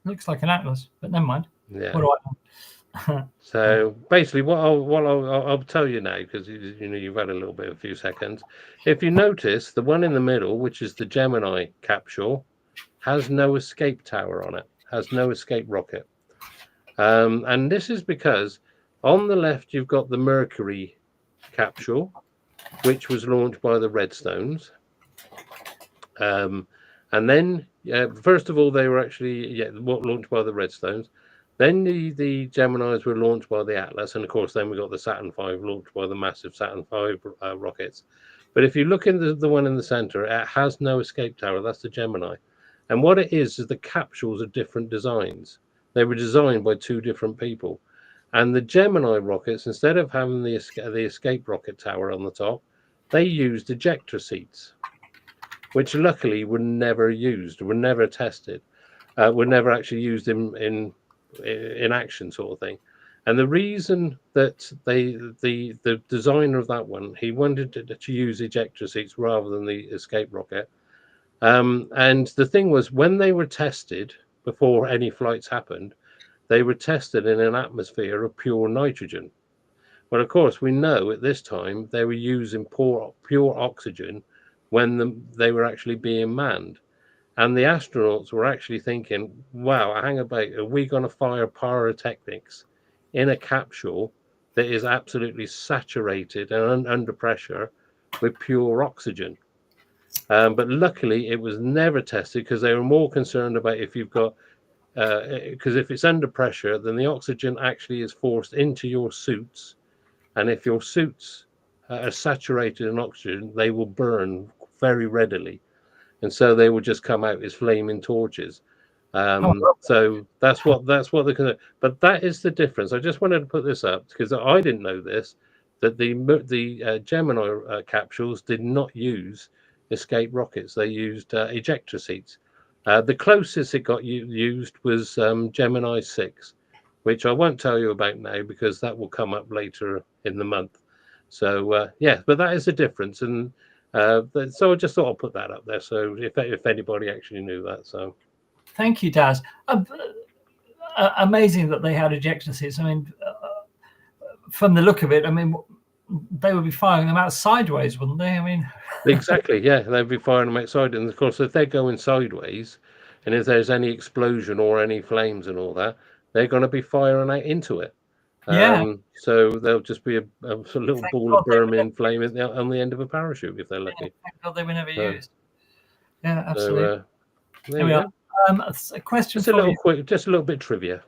Looks like an atlas, but never mind. Yeah. What do I know? So basically, what I'll tell you now, because you've had a few seconds. If you notice, the one in the middle, which is the Gemini capsule, has no escape tower on it. Has no escape rocket. And this is because on the left you've got the Mercury capsule, which was launched by the Redstones. And then, first of all, they were actually launched by the Redstones. Then the Geminis were launched by the Atlas, and of course, then we got the Saturn V launched by the massive Saturn V rockets. But if you look in the one in the center, it has no escape tower. That's the Gemini, and what it is the capsules are different designs. They were designed by two different people, and the Gemini rockets, instead of having the escape rocket tower on the top, they used ejector seats, which luckily were never used, were never tested, were never actually used in action, sort of thing. And the reason that the designer of that one, he wanted to use ejector seats rather than the escape rocket. And the thing was, when they were tested before any flights happened, they were tested in an atmosphere of pure nitrogen. Well, of course, we know at this time they were using pure oxygen when they were actually being manned. And the astronauts were actually thinking, wow, hang about, are we going to fire pyrotechnics in a capsule that is absolutely saturated and under pressure with pure oxygen? But luckily, it was never tested because they were more concerned about if you've got, because if it's under pressure, then the oxygen actually is forced into your suits. And if your suits are saturated in oxygen, they will burn very readily. And so they will just come out as flaming torches. So that's what they're going to. But that is the difference. I just wanted to put this up because I didn't know this, that the Gemini capsules did not use escape rockets. They used ejector seats. The closest it got used was Gemini 6, which I won't tell you about now because that will come up later in the month. So but that is the difference. And so I just thought I'll put that up there. So if anybody actually knew that, so thank you, Daz. Amazing that they had ejector seats. I mean, from the look of it, I mean, they would be firing them out sideways, wouldn't they? I mean, exactly, yeah, they'd be firing them outside, and of course, if they're going sideways, and if there's any explosion or any flames and all that, they're going to be firing out into it. So there'll just be a little ball of burning flame on the end of a parachute if they're lucky. Thank God they were never used. Yeah, absolutely. So, there we go. A question just a little bit trivia.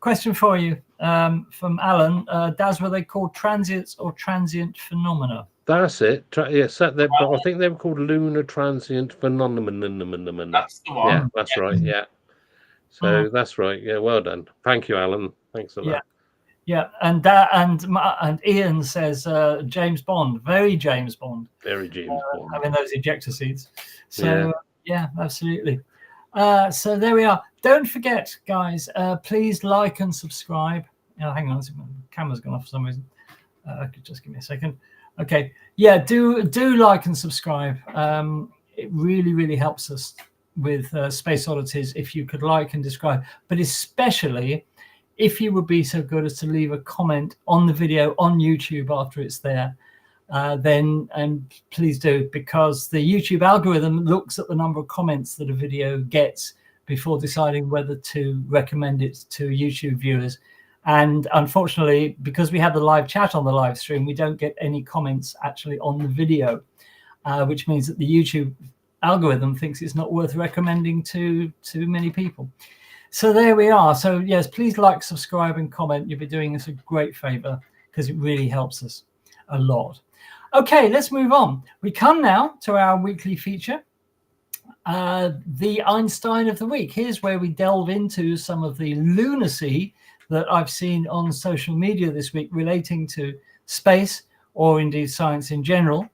Question for you from Alan. Daz, were they called transients or transient phenomena? That's it. But I think they were called lunar transient phenomenon. That's the one. Yeah, that's right. Yeah. So that's right. Yeah, well done. Thank you, Alan. Thanks for that. Yeah, and Ian says James Bond, very James Bond. Very James Bond. Having those ejector seats. So yeah, absolutely. So there we are. Don't forget, guys, please like and subscribe. Oh, hang on, the camera's gone off for some reason. Just give me a second. Okay, yeah, do like and subscribe. It really, really helps us with Space Oddities if you could like and subscribe, but especially if you would be so good as to leave a comment on the video on YouTube after it's there. Then please do, because the YouTube algorithm looks at the number of comments that a video gets before deciding whether to recommend it to YouTube viewers. And unfortunately, because we have the live chat on the live stream, we don't get any comments actually on the video, which means that the YouTube algorithm thinks it's not worth recommending to many people. So there we are. So yes, please like, subscribe and comment. You'll be doing us a great favor because it really helps us a lot. Okay, let's move on. We come now to our weekly feature, the Einstein of the week. Here's where we delve into some of the lunacy that I've seen on social media this week relating to space or indeed science in general.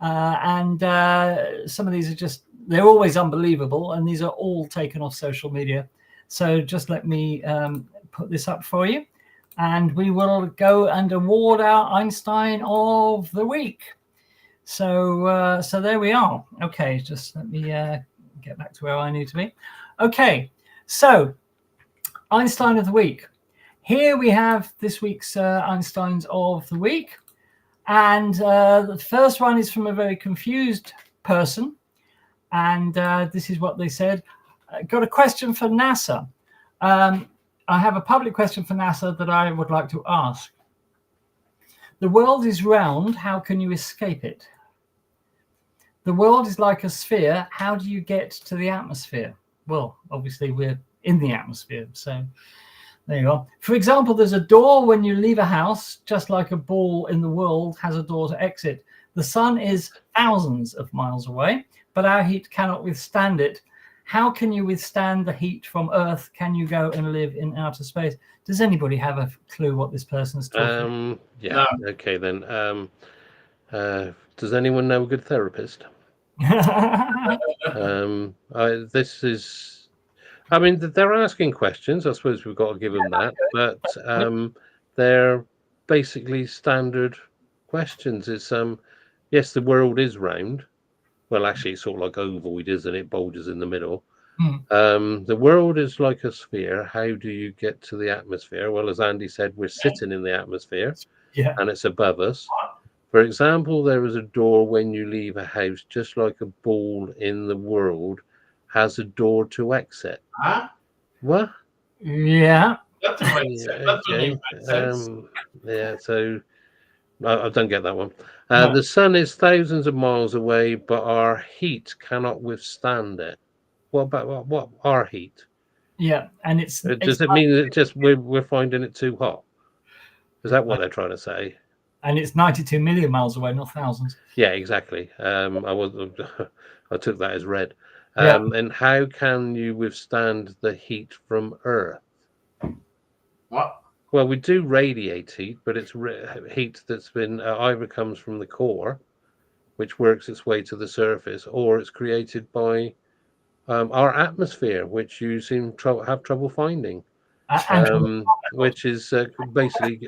Some of these are just, they're always unbelievable, and these are all taken off social media. So just let me put this up for you, and we will go and award our Einstein of the week. So there we are. Okay, just let me get back to where I need to be. Okay, so Einstein of the week. Here we have this week's Einsteins of the week. And the first one is from a very confused person. And this is what they said. Got a question for NASA. I have a public question for NASA that I would like to ask. The world is round. How can you escape it? The world is like a sphere. How do you get to the atmosphere? Well, obviously, we're in the atmosphere. So there you go. For example, there's a door when you leave a house, just like a ball in the world has a door to exit. The sun is thousands of miles away, but our heat cannot withstand it. How can you withstand the heat from Earth? Can you go and live in outer space? Does anybody have a clue what this person is talking Yeah. No. Okay, then. Does anyone know a good therapist? This is, I mean, they're asking questions. I suppose we've got to give them that, but they're basically standard questions. It's yes, the world is round. Well, actually, it's sort of like ovoid, isn't it? Bulges in the middle. The world is like a sphere. How do you get to the atmosphere? Well, as Andy said, we're sitting in the atmosphere, and it's above us. For example, there is a door when you leave a house, just like a ball in the world has a door to exit. Huh? What? Yeah. That doesn't make sense. That doesn't even make sense. Yeah, so I don't get that one. No. The sun is thousands of miles away, but our heat cannot withstand it. What about what our heat? Yeah, and does it mean that just we're finding it too hot? Is that what they're trying to say? And it's 92 million miles away, not thousands. Yeah, exactly. I took that as read. And how can you withstand the heat from Earth? What? Well, we do radiate heat, but it's heat that's been either comes from the core, which works its way to the surface, or it's created by our atmosphere, which you seem to have trouble finding. Which is basically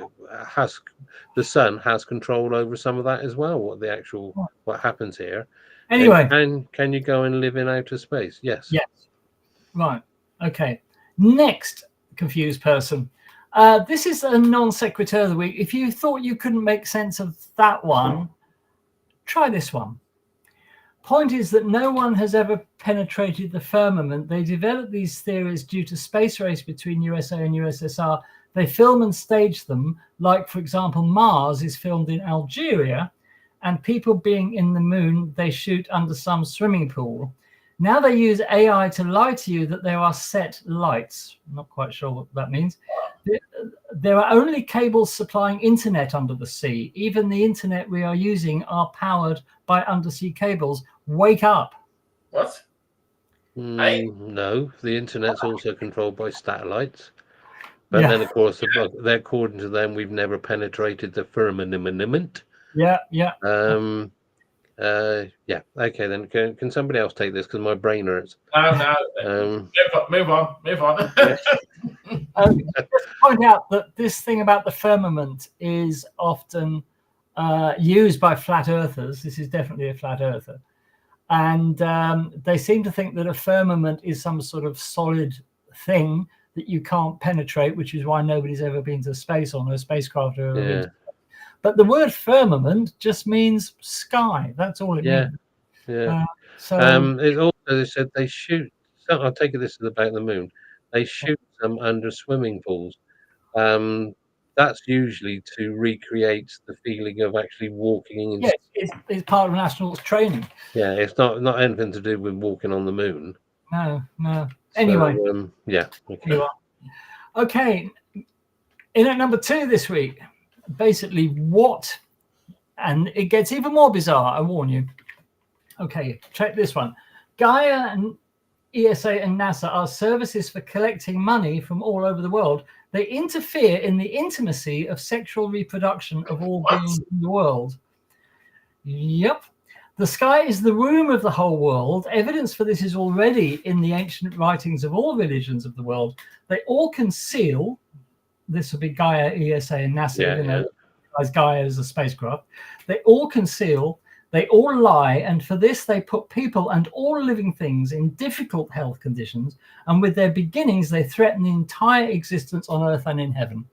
the sun has control over some of that as well. What happens here? Anyway, can you go and live in outer space? Yes. Yes. Right. Okay. Next confused person. This is a non sequitur of the week. If you thought you couldn't make sense of that one, try this one. Point is that no one has ever penetrated the firmament. They developed these theories due to space race between USA and USSR. They film and stage them, like, for example, Mars is filmed in Algeria, and people being in the moon, they shoot under some swimming pool. Now they use AI to lie to you that there are set lights. I'm not quite sure what that means. There are only cables supplying internet under the sea. Even the internet we are using are powered by undersea cables. Wake up. What? No, the internet's also controlled by satellites. But then, of course, according to them, we've never penetrated the firmament. Yeah. Okay, then can somebody else take this because my brain hurts. No. Move on. Just point out that this thing about the firmament is often used by flat earthers. This is definitely a flat earther. And they seem to think that a firmament is some sort of solid thing that you can't penetrate, which is why nobody's ever been to space on a spacecraft. But the word firmament just means sky. That's all it means. Yeah. It also, they said they shoot. I'll take it. This is about the moon. They shoot them under swimming pools. That's usually to recreate the feeling of actually walking in. Yes, it's part of an astronaut's training. Yeah, it's not anything to do with walking on the moon. No. Anyway. Okay. In at number 2 this week, basically what, and it gets even more bizarre, I warn you. Okay, check this one. Gaia and ESA and NASA are services for collecting money from all over the world. They interfere in the intimacy of sexual reproduction of all beings in the world. Yep. The sky is the room of the whole world. Evidence for this is already in the ancient writings of all religions of the world. They all conceal, this would be Gaia, ESA, and NASA, as Gaia is a spacecraft. They all conceal They all lie, and for this they put people and all living things in difficult health conditions, and with their beginnings they threaten the entire existence on earth and in heaven.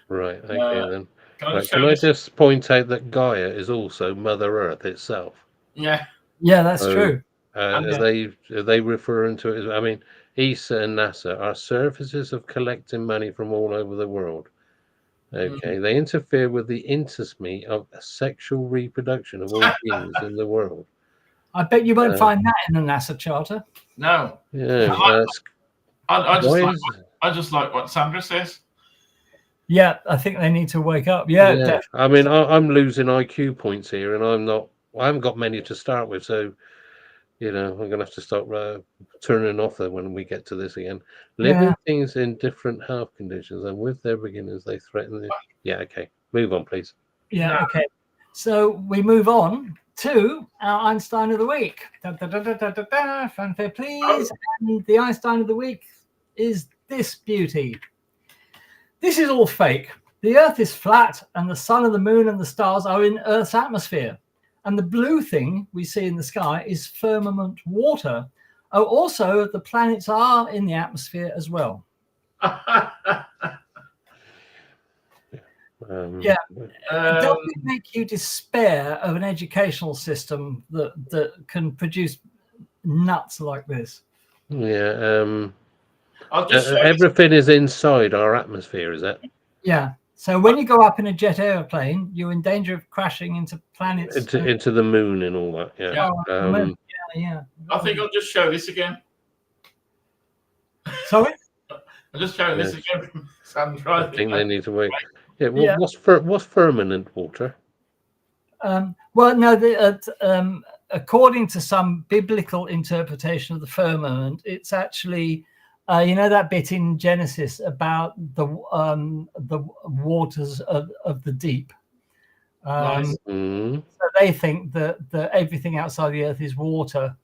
Right. Okay then. Can Right, can I just point out that Gaia is also Mother Earth itself? Yeah. Yeah, that's So, true. Are they referring to it as? I mean, ESA and NASA are services of collecting money from all over the world. Okay, they interfere with the intimacy of sexual reproduction of all beings in the world. I bet you won't find that in the NASA charter. No. Yeah, I just like what Sandra says. Yeah, I think they need to wake up. Yeah, definitely. I mean, I'm losing IQ points here, and I haven't got many to start with, so I'm going to have to start turning off there when we get to this again. Living things in different health conditions, and with their beginners, they threaten the... Yeah, okay. Move on, please. Yeah, okay. So we move on to our Einstein of the week. Fanfare, please. And the Einstein of the week is this beauty. This is all fake. The Earth is flat, and the sun and the moon and the stars are in Earth's atmosphere. And the blue thing we see in the sky is firmament water. Oh, also, the planets are in the atmosphere as well. Does it make you despair of an educational system that can produce nuts like this? Yeah. Everything is inside our atmosphere, is it? Yeah. So when you go up in a jet airplane, you're in danger of crashing into planets. Into the moon and all that, yeah. I think I'll just show this again. Sorry? I'm just showing this again from Sandra. I think they need to wait. Yeah, well, what's firmament water? Well, no, according to some biblical interpretation of the firmament, it's actually... that bit in Genesis about the waters of the deep. Nice. So they think that everything outside the Earth is water,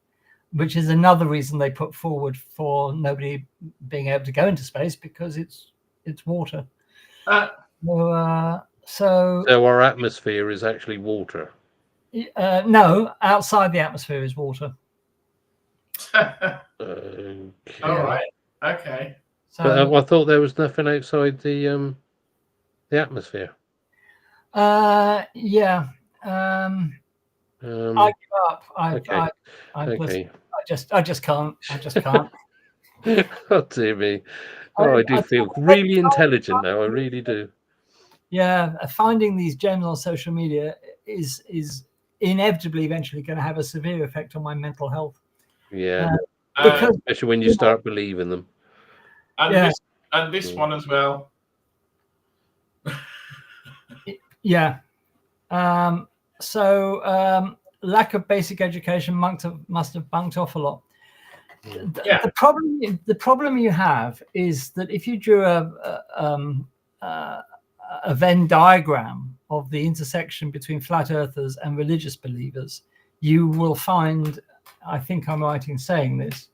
which is another reason they put forward for nobody being able to go into space, because it's water. So our atmosphere is actually water. No, outside the atmosphere is water. Okay. All right. Okay. So, but I thought there was nothing outside the atmosphere. I give up. I just can't. Oh dear me. I do feel really intelligent now. I really do. Yeah, finding these gems on social media is inevitably eventually going to have a severe effect on my mental health. Yeah. Because, especially when you start believing them. And this one as well. Yeah. So lack of basic education must have bunked off a lot. The problem you have is that if you drew a Venn diagram of the intersection between flat earthers and religious believers, you will find, I think I'm right in saying this,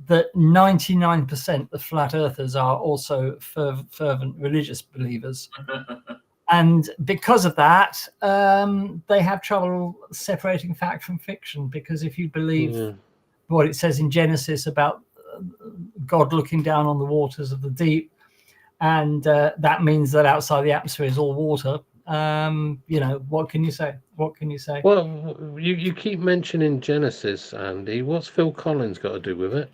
that 99% of flat earthers are also fervent religious believers. And because of that, they have trouble separating fact from fiction, because if you believe what it says in Genesis about God looking down on the waters of the deep, and that means that outside the atmosphere is all water, what can you say? Well, you keep mentioning Genesis, Andy. What's Phil Collins got to do with it?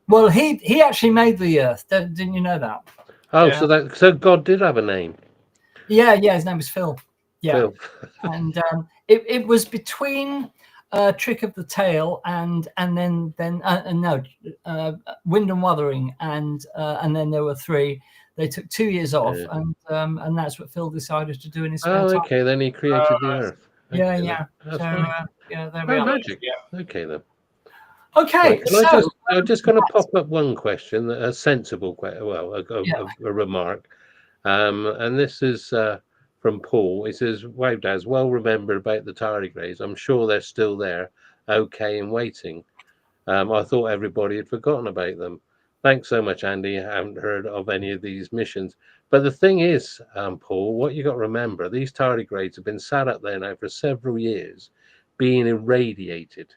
Well, he actually made the Earth. Didn't you know that? Oh, so God did have a name. Yeah, his name was Phil. Yeah, Phil. And it was between Trick of the Tail and then Wind and Wuthering, and then there were 3. They took 2 years off, and that's what Phil decided to do in his spare time. Okay, then he created the Earth. Okay, Yeah. That's there we are. magic. Yeah. Okay then. Okay, right, I'm just going to pop up one question, a sensible question, a remark, and this is from Paul. He says, "Wow, Daz, well remembered about the tardigrades. I'm sure they're still there, okay, and waiting. I thought everybody had forgotten about them. Thanks so much, Andy. I haven't heard of any of these missions. But the thing is, Paul, what you got to remember, these tardigrades have been sat up there now for several years, being irradiated.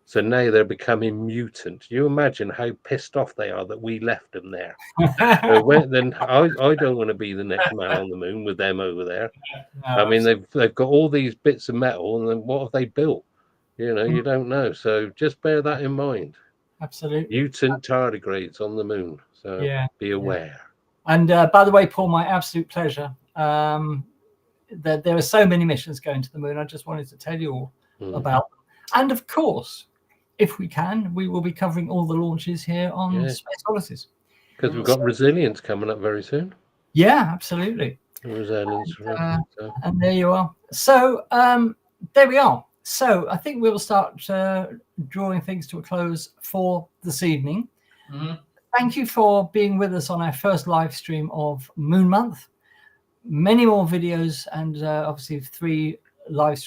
So now they're becoming mutant. You imagine how pissed off they are that we left them there. Then I don't want to be the next man on the moon with them over there. No, I mean, they've got all these bits of metal, and then what have they built? You don't know. So just bear that in mind. absolutely. Mutant tardigrades on the moon. So Yeah, be aware. And by the way, Paul, my absolute pleasure. There are so many missions going to the moon. I just wanted to tell you all about them. And of course, if we can, we will be covering all the launches here on Space Oddities. Because we've got Resilience coming up very soon. Yeah, absolutely. Resilience. And there you are. So there we are. So I think we will start drawing things to a close for this evening. Thank you for being with us on our first live stream of Moon Month. Many more videos and obviously 3 live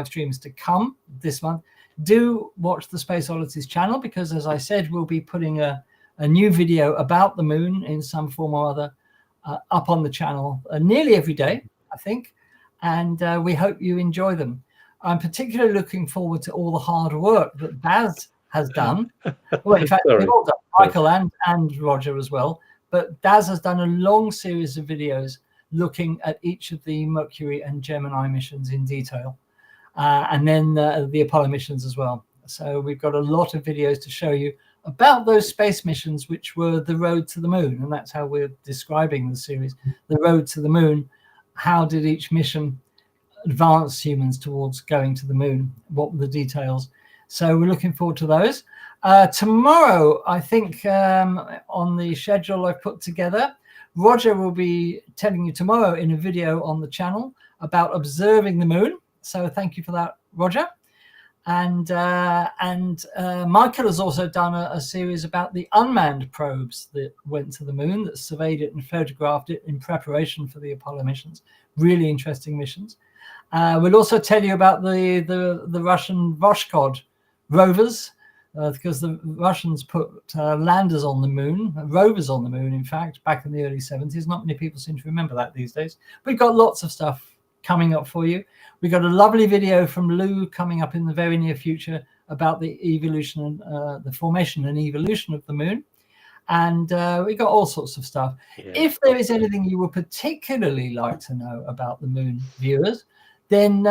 streams to come this month. Do watch the Space Oddities channel, because as I said, we'll be putting a new video about the moon in some form or other up on the channel nearly every day, I think. And we hope you enjoy them. I'm particularly looking forward to all the hard work that Baz has done. Well, in fact, we've all done, Michael and Roger as well. But Daz has done a long series of videos looking at each of the Mercury and Gemini missions in detail, and then the Apollo missions as well. So we've got a lot of videos to show you about those space missions, which were the road to the moon. And that's how we're describing the series, the road to the moon. How did each mission advance humans towards going to the moon? What were the details? So we're looking forward to those. Tomorrow, I think on the schedule I've put together, Roger will be telling you tomorrow in a video on the channel about observing the moon. So thank you for that, Roger. And Michael has also done a series about the unmanned probes that went to the moon, that surveyed it and photographed it in preparation for the Apollo missions. Really interesting missions. We'll also tell you about the Russian Voskhod rovers, because the Russians put landers on the moon, rovers on the moon, in fact, back in the early 70s. Not many people seem to remember that these days. We've got lots of stuff coming up for you. We've got a lovely video from Lou coming up in the very near future about the evolution and the formation and evolution of the moon. And we got all sorts of stuff. Yeah. If there is anything you would particularly like to know about the moon, viewers, then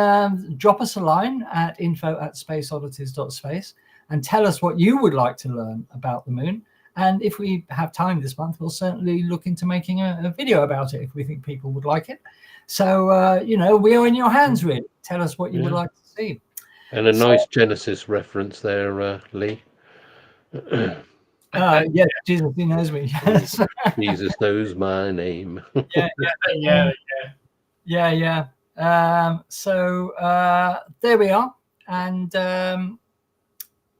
drop us a line at info@spaceoddities.space and tell us what you would like to learn about the moon. And if we have time this month, we'll certainly look into making a video about it if we think people would like it. So, you know, we are in your hands, really. Tell us what you would like to see. And a nice Genesis reference there, Lee. Yeah, Jesus, he knows me. Yes. Jesus knows my name. Yeah. So there we are. And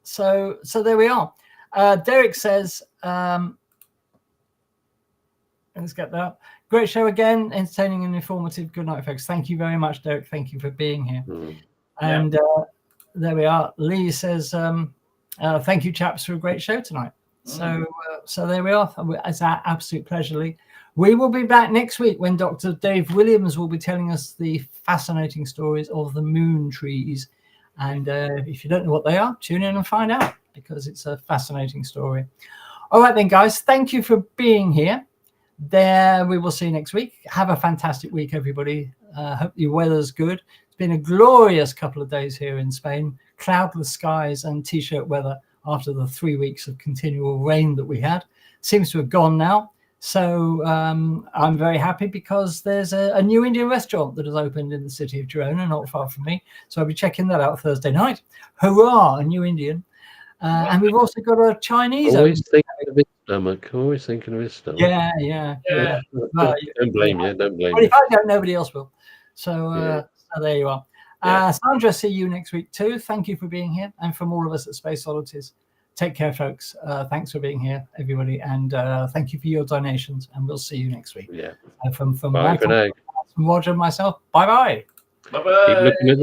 so there we are. Derek says, let's get that. Great show again, entertaining and informative. Good night, folks. Thank you very much, Derek. Thank you for being here. And there we are. Lee says, thank you, chaps, for a great show tonight. So there we are. It's our absolute pleasure, Lee. We will be back next week when Dr. Dave Williams will be telling us the fascinating stories of the moon trees. And if you don't know what they are, tune in and find out, because it's a fascinating story. All right, then, guys. Thank you for being here. There, we will see you next week. Have a fantastic week, everybody. Hope your weather's good. It's been a glorious couple of days here in Spain. Cloudless skies and t-shirt weather after the 3 weeks of continual rain that we had. Seems to have gone now. So I'm very happy because there's a new Indian restaurant that has opened in the city of Girona, not far from me. So I'll be checking that out Thursday night. Hurrah, a new Indian. And we've also got a Chinese. Always thinking of his stomach. Always thinking of his stomach. Yeah. Well, don't blame you. Don't blame you. Well, if I don't, nobody else will. So, so there you are. Sandra, see you next week too. Thank you for being here. And from all of us at Space Oddities, take care, folks. Thanks for being here, everybody. And thank you for your donations. And we'll see you next week. Yeah. From Bye for now. From Roger and myself. Bye-bye. Bye-bye. Keep looking at the